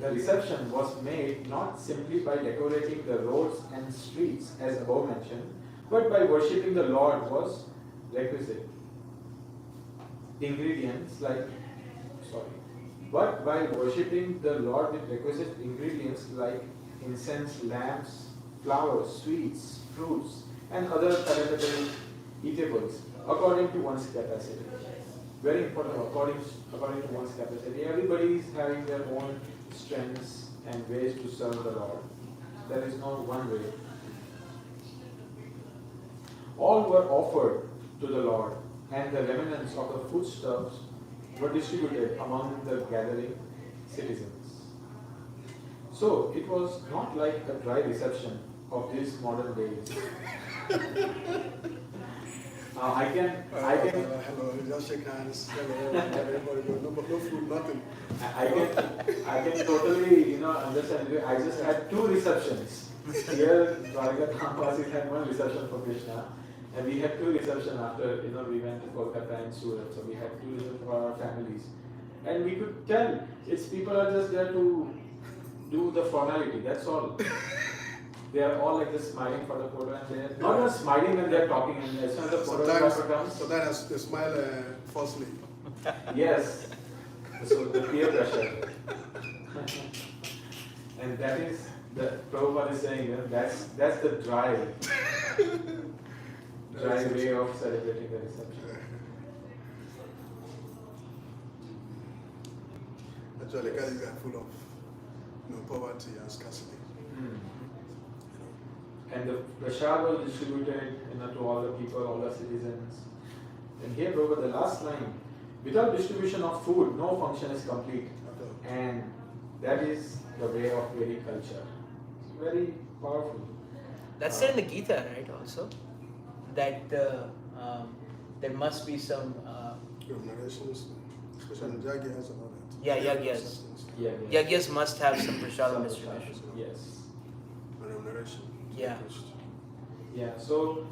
The reception was made not simply by decorating the roads and streets as above mentioned, but by worshipping the Lord was requisite. But by worshipping the Lord with requisite ingredients like incense, lamps, flowers, sweets, fruits, and other palatable eatables, according to one's capacity. Very important, according to one's capacity. Everybody is having their own strengths and ways to serve the Lord. There is no one way. All were offered to the Lord, and the remnants of the foodstuffs were distributed among the gathering citizens. So it was not like a dry reception of these modern days. I can. Hello, just shake hands. Hello, everybody. No food, nothing. I can totally, understand. I just had 2 receptions. Here, Dwarika Dhampasis had 1 reception for Krishna. And we had 2 receptions after, we went to Kolkata and Surat. So we had 2 receptions for our families. And we could tell, people are just there to do the formality, that's all. They are all like just smiling for the photo, and they're not just smiling when they're talking, and as soon as the photographer comes. So that has they smile falsely. Yes. So the peer pressure. And that is, the Prabhupada is saying, that's the dry way of celebrating the reception. Actually, Kali are full of poverty and scarcity. And the prasad was distributed to all the people, all the citizens. And here, Prabhupada, the last line, without distribution of food, no function is complete. And that is the way of Vedic culture. It's very powerful. That's said in the Gita, right? Also, that there must be some. Narrations, especially yagyas and all that. Yeah, yagyas. Yagyas must have some prasadam distribution. Yes. Remuneration. Yeah. Yeah. So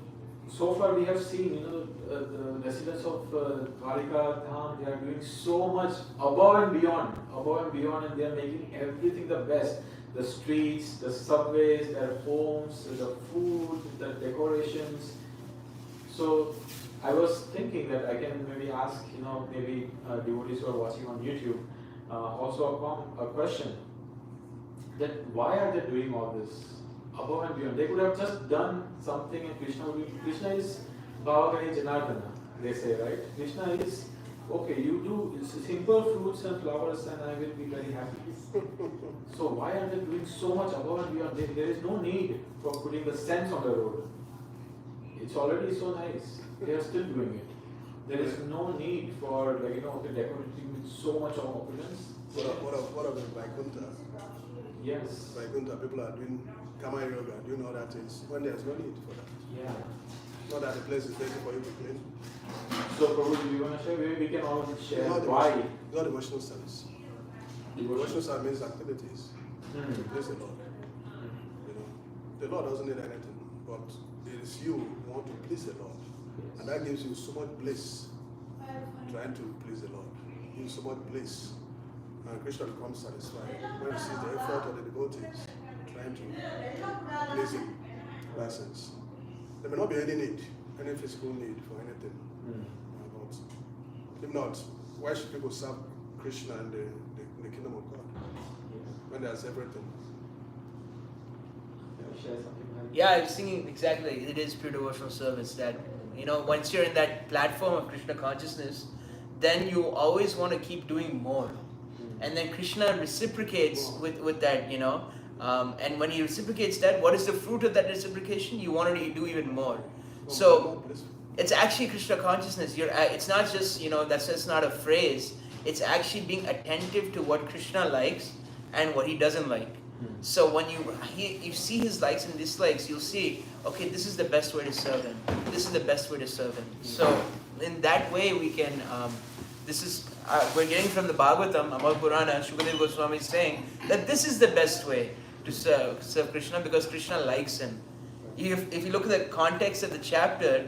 far we have seen, the residents of Dwarika Dham, they are doing so much above and beyond, and they are making everything the best. The streets, the subways, their homes, the food, the decorations. So I was thinking that I can maybe ask, maybe devotees who are watching on YouTube, also a question, that why are they doing all this above and beyond? They could have just done something, and Krishna is Bhavagani Janardana, they say, right? Krishna is, okay, you do simple fruits and flowers and I will be very happy. So why are they doing so much above and beyond? There is no need for putting the scents on the road. It's already so nice. They are still doing it. There is no need for decorating with so much of opulence. What about Vaikuntha? Yes. Vaikuntha, people are doing Kama Yoga, doing all that things when there's no need for that. Yeah. Not that the place is ready for you to clean. So Prabhu, do you want to share? We can all share why. It's not devotional service. Devotional service means activities to please the Lord. The Lord doesn't need anything, but it is you who want to please the Lord. And that gives you so much bliss trying to please the Lord. It gives so much bliss. And Krishna becomes satisfied when he sees the effort of the devotees trying to please him. Blessings. There may not be any need, any physical need for anything. But if not, why should people serve Krishna in the kingdom of God? when they are separate things. Can you share something like that? Yeah, I was thinking exactly. It is pure devotional service that, once you're in that platform of Krishna consciousness, then you always want to keep doing more. And then Krishna reciprocates with that, and when he reciprocates that, what is the fruit of that reciprocation? You want to do even more. So it's actually Krishna consciousness. It's not just, that's just not a phrase. It's actually being attentive to what Krishna likes and what he doesn't like. So when you see his likes and dislikes, you'll see, okay, this is the best way to serve him. This is the best way to serve him. So in that way, we can. We're getting from the Bhagavatam, Amal Purana, Shukadeva Goswami is saying that this is the best way to serve Krishna because Krishna likes him. If you look at the context of the chapter,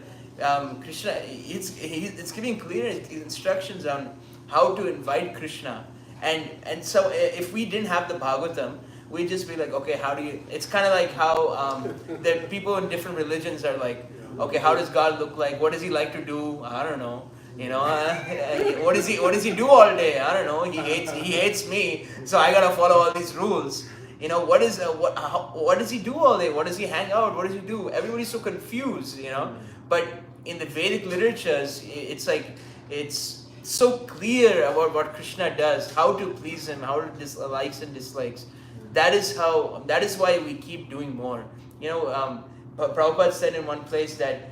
Krishna, it's giving clear instructions on how to invite Krishna. And so if we didn't have the Bhagavatam, we'd just be like, okay, how do you... It's kind of like how the people in different religions are like, okay, how does God look like? What does he like to do? I don't know. What does he do all day? I don't know. He hates me, so I gotta follow all these rules. What does he do all day? What does he hang out? What does he do? Everybody's so confused, But in the Vedic literatures, it's like it's so clear about what Krishna does, how to please him, how to likes and dislikes. That is why we keep doing more. Prabhupada said in one place that.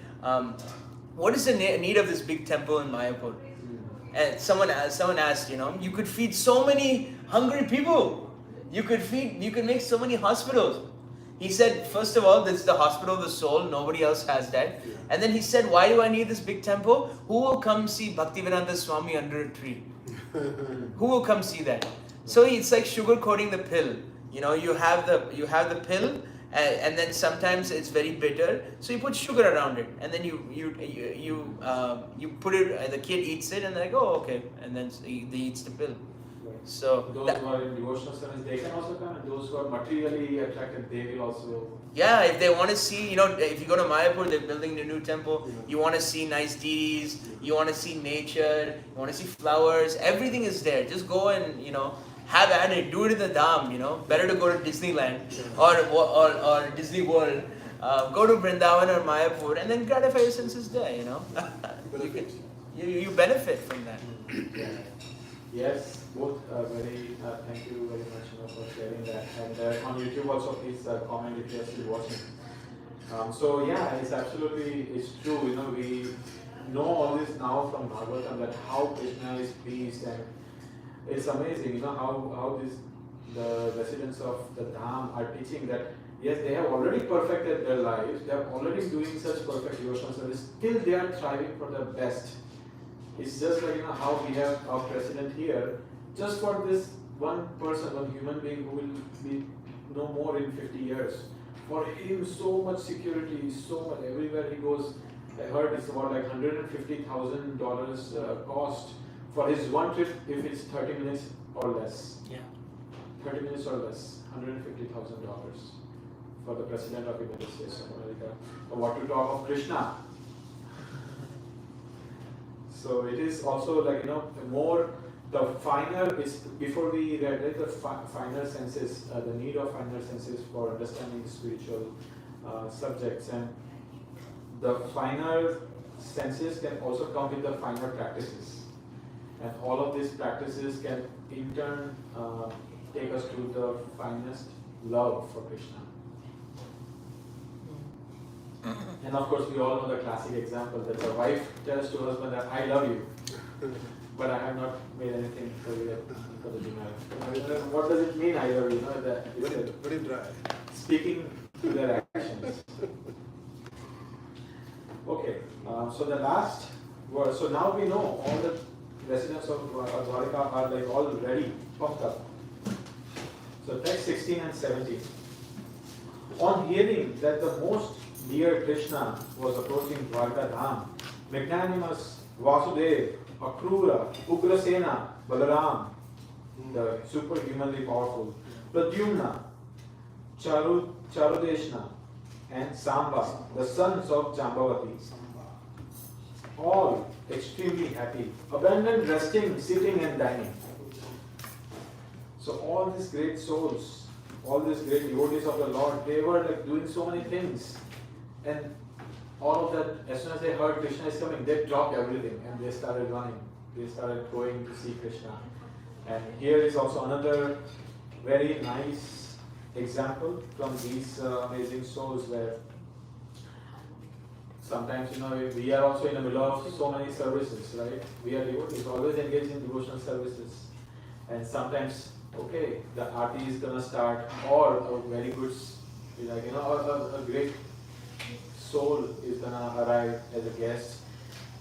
What is the need of this big temple in Mayapur? And someone asked, you could feed so many hungry people. You could make so many hospitals. He said, first of all, this is the hospital of the soul. Nobody else has that. And then he said, why do I need this big temple? Who will come see Bhaktivedanta Swami under a tree? Who will come see that? So it's like sugar-coating the pill. You have the pill. And then sometimes it's very bitter, so you put sugar around it, and then you put it. The kid eats it, and they're like, oh, okay, and then he eats the pill. Right. So those who are in devotional service, they can also come, and those who are materially attracted, they will also. Yeah, if they want to see, if you go to Mayapur, they're building the new temple. You want to see nice deities, you want to see nature, you want to see flowers. Everything is there. Just go and have at it, do it in the Dham, Better to go to Disneyland or Disney World. Go to Vrindavan or Mayapur and then gratify your senses there, You benefit from that. Yes, both very, thank you very much for sharing that. And on YouTube also, please comment if you are still watching. So yeah, it's true, we know all this now from Bhagavatam that how Krishna is pleased, and it's amazing, how the residents of the Dham are teaching that yes, they have already perfected their lives, they are already doing such perfect devotional service, still they are striving for the best. It's just like how we have our president here, just for this one person, one human being who will be no more in 50 years. For him, so much security, so much everywhere he goes. I heard it's about like $150,000 cost for his one trip if it's 30 minutes or less. Yeah. 30 minutes or less, $150,000 for the President of the United States of America. Or what to talk of Krishna. So it is also like, the finer is, before we read the finer senses, the need of finer senses for understanding spiritual subjects. And the finer senses can also come with the finer practices. And all of these practices can in turn take us to the finest love for Krishna. And of course, we all know the classic example that the wife tells to her husband that I love you, but I have not made anything for you for the dinner. What does it mean, I love you? Very dry. Speaking to their actions. Okay, so the last verse. So now we know all the residents of Dwarika are like all ready, pumped up. So text 16 and 17. On hearing that the most dear Krishna was approaching Dwarka Dham, magnanimous Vasudeva, Akrura, Ugrasena, Balaram, the superhumanly powerful, Pradyumna, Charudeshna, and Samba, the sons of Jambavati, all extremely happy, abandoned resting, sitting and dining. So all these great souls, all these great devotees of the Lord, they were like doing so many things. And all of that, as soon as they heard Krishna is coming, they dropped everything and they started running. They started going to see Krishna. And here is also another very nice example from these amazing souls where sometimes, we are also in the middle of so many services, right? We are devotees, always engaged in devotional services. And sometimes, okay, the aarti is going to start, or a very good, a great soul is going to arrive as a guest.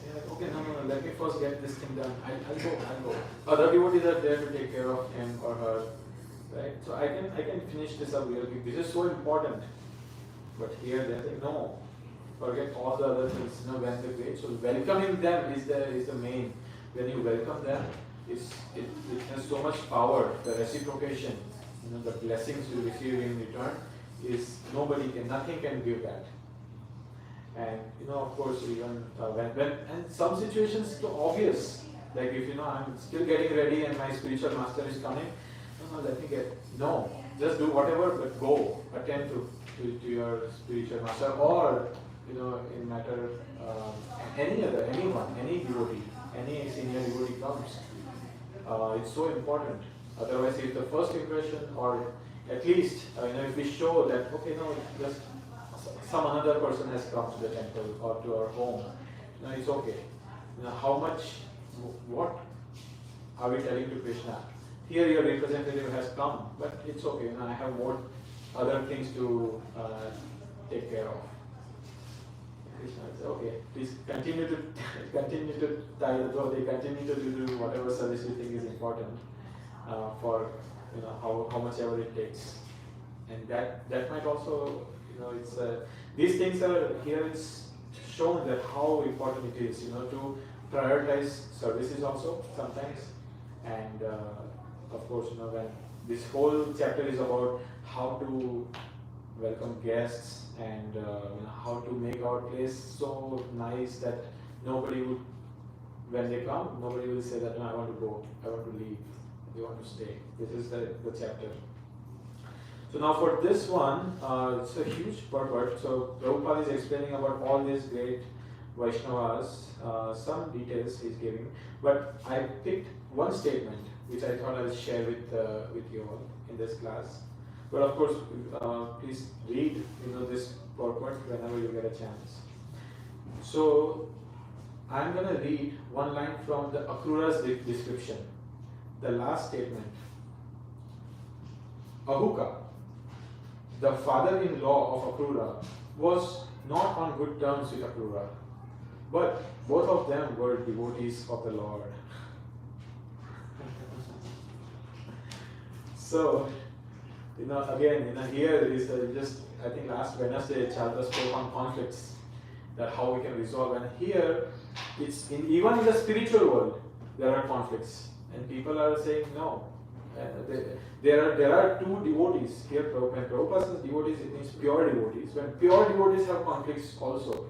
And you're like, okay, no, let me first get this thing done. I'll go. Other devotees are there to take care of him or her, right? So I can finish this up real quick. This is so important. But here they're like, no, forget all the other things. When the great soul, welcoming them is the main. When you welcome them, it has so much power. The reciprocation, the blessings you receive in return is nothing can give that. And of course, even when and some situations it's so obvious. Like if I'm still getting ready and my spiritual master is coming, just do whatever, but go attend to your spiritual master, or in matter any devotee, any senior devotee comes. It's so important. Otherwise, if the first impression, or at least if we show that just some another person has come to the temple or to our home, it's okay. What are we telling to Krishna? Here your representative has come, but it's okay. I have more other things to take care of. Krishna says, okay, please continue to tie the dhoti, continue to do whatever service you think is important for how much ever it takes. And that might also it's these things are here. It's shown that how important it is to prioritize services also sometimes. And of course when this whole chapter is about how to welcome guests and how to make our place so nice that nobody would, when they come, nobody will say that, no, I want to go, I want to leave, they want to stay. This is the chapter. So now for this one, it's a huge purport. So Prabhupada is explaining about all these great Vaishnavas, some details he's giving, but I picked one statement which I thought I would share with you all in this class. But of course, please read this purport whenever you get a chance. So I'm going to read one line from the Akrura's description, the last statement. Ahuka, the father-in-law of Akrura, was not on good terms with Akrura, but both of them were devotees of the Lord. So, again, here is just, I think last Wednesday, Chalta spoke on conflicts, that how we can resolve. And here, it's even in the spiritual world, there are conflicts. And people are saying, no, there are two devotees. Here, when Prabhupada says devotees, it means pure devotees. When pure devotees have conflicts also,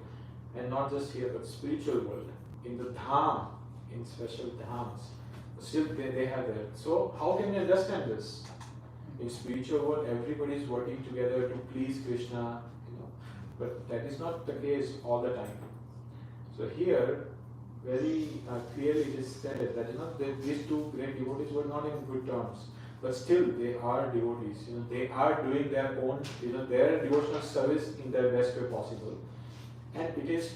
and not just here, but spiritual world, in the dham, in special dhams, still they have that. So how can we understand this? In spiritual world, everybody is working together to please Krishna, but that is not the case all the time. So here, very clearly it is stated that these two great devotees were not in good terms, but still they are devotees. They are doing their own, their devotional service in their best way possible, and it is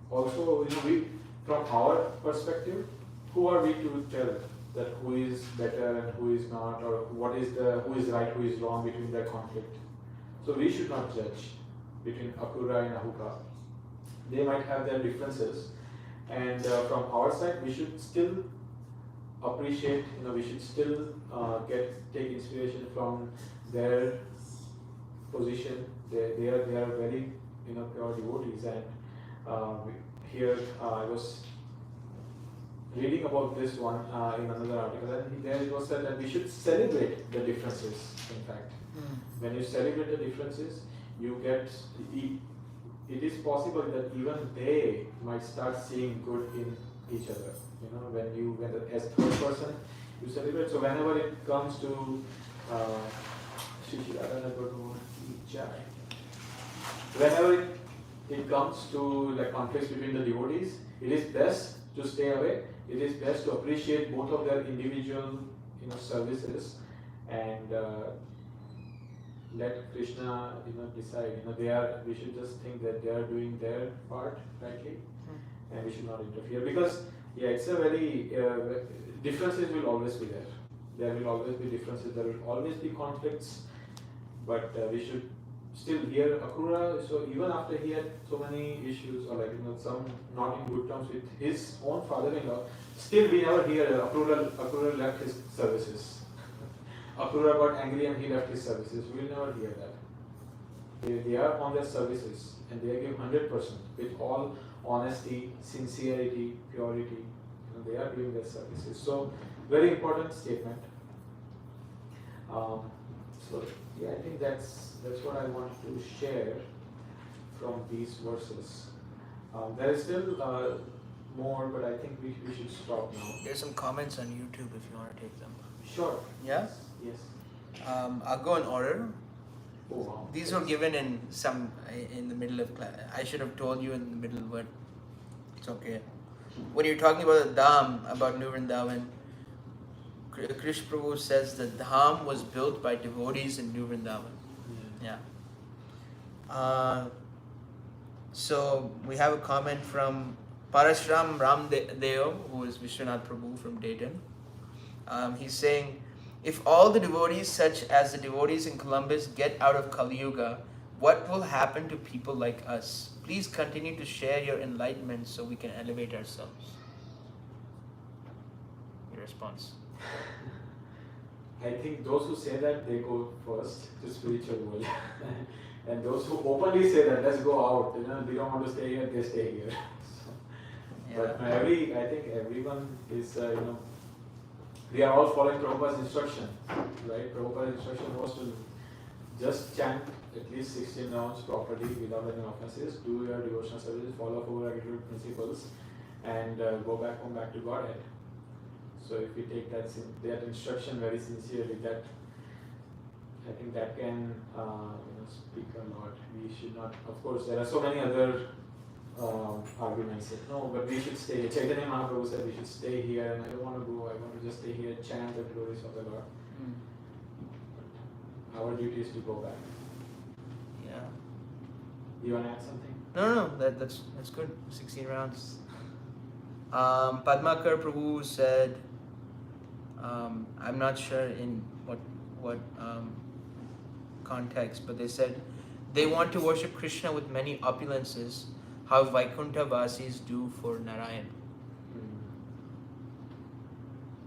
also, we, from our perspective, who are we to tell that who is better and who is not, or who is right, who is wrong between their conflict? So we should not judge between Akrura and Ahuka. They might have their differences, and from our side, we should still appreciate. We should still take inspiration from their position. They are very pure devotees, and here I was reading about this one in another article, and there it was said that we should celebrate the differences. In fact, when you celebrate the differences, you get. It is possible that even they might start seeing good in each other. When as third person, You celebrate. So whenever it comes to whenever it comes to like conflicts between the devotees, it is best to stay away. It is best to appreciate both of their individual, services, and let Krishna, decide. We should just think that they are doing their part rightly, and we should not interfere, because it's a very differences will always be there. There will always be differences. There will always be conflicts, but we should still hear Akrura. So even after he had so many issues, or some not in good terms with his own father-in-law, still we never hear Akrura left his services. Akrura got angry and he left his services. We will never hear that. They are on their services and they give 100% with all honesty, sincerity, purity. They are doing their services. So very important statement. I think that's what I want to share from these verses. There is still more, but I think we should stop now. There's some comments on YouTube if you want to take them. Sure. Yeah? Yes. I'll go in order. Oh, wow. These were given in the middle of class. I should have told you in the middle, but it's okay. When you're talking about the Dham, about New Vrindavan, Krishna Prabhu says the Dham was built by devotees in New Vrindavan. Yeah. So we have a comment from Parashram Ramdeo, who is Vishwanath Prabhu from Dayton. He's saying, if all the devotees, such as the devotees in Columbus, get out of Kali Yuga, what will happen to people like us? Please continue to share your enlightenment so we can elevate ourselves. Your response. I think those who say that, they go first to spiritual world. And those who openly say that, let's go out, we don't want to stay here, they stay here. But I think everyone is, we are all following Prabhupada's instruction, right? Prabhupada's instruction was to just chant at least 16 rounds properly without any offenses, do your devotional services, follow four attitude principles, and go back home, back to Godhead. So if we take that instruction very sincerely, that I think that can speak a lot. We should not, of course, there are so many other arguments that no, but we should stay. Chaitanya Mahaprabhu said we should stay here, and I don't want to go. I want to just stay here, chant the glories of the Lord. Our duty is to go back. Yeah. You want to add something? No, that's good. 16 rounds. Padmakar Prabhu said, I'm not sure in what context, but they said they want to worship Krishna with many opulences, how Vaikuntha Vasis do for Narayan.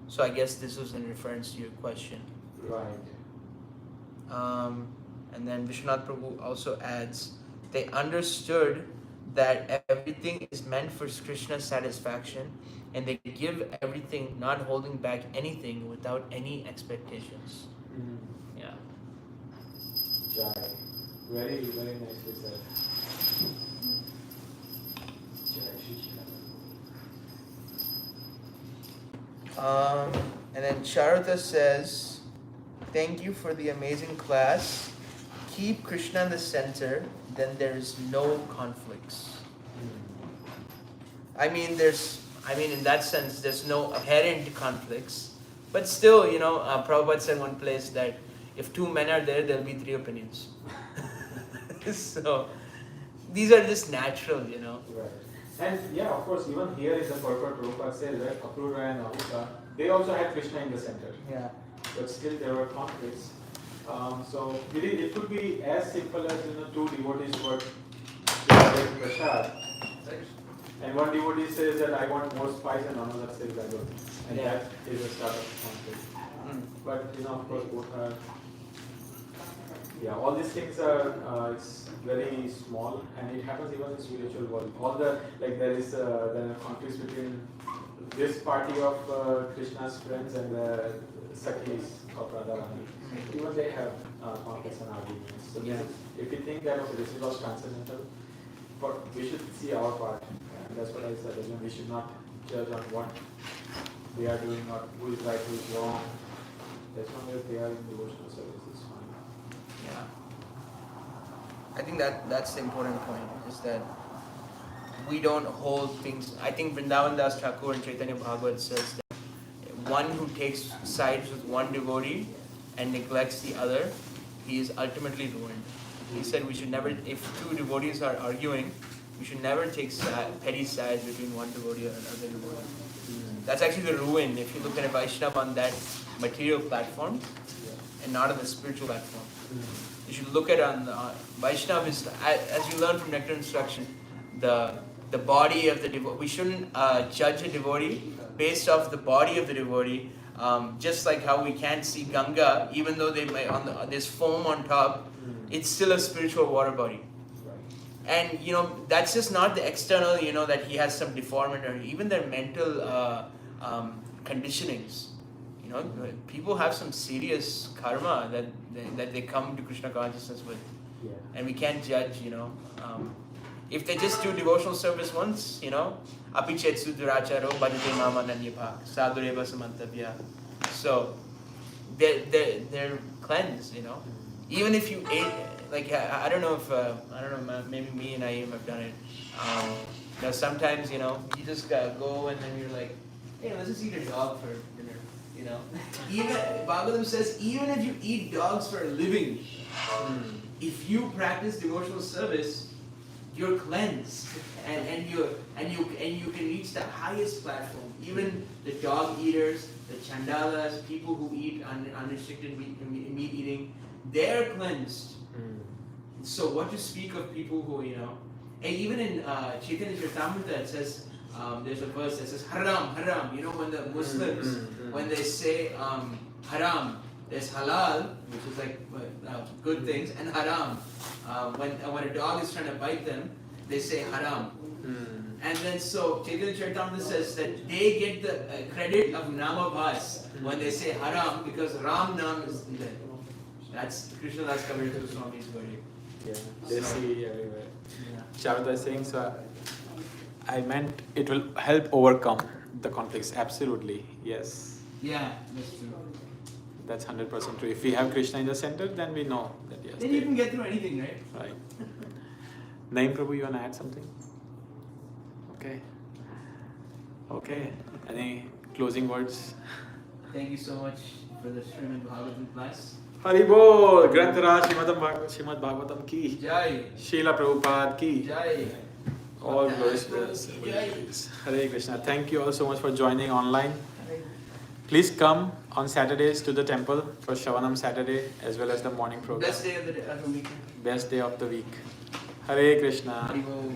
So I guess this was in reference to your question. Right. And then Vishwanath Prabhu also adds, they understood that everything is meant for Krishna's satisfaction, and they give everything, not holding back anything without any expectations. Yeah. Jai. Very, very nicely said. Jai Shri Krishna. And then Charita says, thank you for the amazing class. Keep Krishna in the center, then there is no conflicts. I mean, in that sense, there's no apparent conflicts. But still, Prabhupada said in one place that if two men are there, there'll be three opinions. So, these are just natural, Right. And of course, even here in the purport, Prabhupada says, right, Akrura and Ahuta, they also had Krishna in the center. Yeah. But still there were conflicts. So it could be as simple as two devotees were sharing prasad, and one devotee says that I want more spice, and another says I don't, and that is a start of conflict. But of course both are. All these things are it's very small, and it happens even in spiritual world. All the there are conflicts between this party of Krishna's friends and the Sakhis of Radharani. Even they have conflicts and arguments. So if we think that this is all transcendental, we should see our part. And that's what I said. We should not judge on what they are doing or who is right, who is wrong. As long as they are in devotional service, it's fine. Yeah. I think that's the important point, is that we don't hold things. I think Vrindavan Das Thakur and Chaitanya Bhagavat says that one who takes sides with one devotee and neglects the other, he is ultimately ruined. He said we should never, if two devotees are arguing, we should never take petty sides between one devotee and another devotee. That's actually the ruin if you look at a Vaishnava on that material platform and not on the spiritual platform. You should look at on Vaishnava is, as you learn from Nectar Instruction, the body of the devotee. We shouldn't judge a devotee based off the body of the devotee. Just like how we can't see Ganga, even though they may there's foam on top, it's still a spiritual water body. And that's just not the external, that he has some deformity, or even their mental conditionings. People have some serious karma that they come to Krishna consciousness with, and we can't judge. If they just do devotional service once, api chet suduracharo bhajate mama nanyabhak sadureva samantavya. So they're cleansed. Even if you ate, like I don't know, maybe me and Aim have done it. Sometimes you just go and then you're like, hey, let's just eat a dog for dinner. Even Bhagavatam says, even if you eat dogs for a living, if you practice devotional service, you're cleansed, and you can reach the highest platform. Even the dog eaters, the chandalas, people who eat unrestricted meat eating, they're cleansed. So what to speak of people who and even in Chaitanya Charitamrita it says, there's a verse that says haram, haram. When the Muslims, when they say haram, there's halal, which is like good things, and haram. When a dog is trying to bite them, they say haram. And then so Chaitanya Charitamrita says that they get the credit of Namabhas when they say haram, because Ram Nam is there. That's Krishna Das Kaviraj Swami's wording. Yeah, they see everywhere. Charita is saying, so I meant it will help overcome the conflicts. Absolutely, yes. Yeah, that's true. That's 100% true. If we have Krishna in the center, then we know that yes. Then you can get through anything, right? Right. Naim Prabhu, you want to add something? Okay. Any closing words? Thank you so much for the Srimad Bhagavatam class. Haribol, Granthara Srimad Bhagavatam ki. Jai. Srila Prabhupada ki. Jai. All glories to us. Hare Krishna. Thank you all so much for joining online. Please come on Saturdays to the temple for Shravanam Saturday as well as the morning program. Best day of the week. Best day of the week. Hare Krishna. Haribol.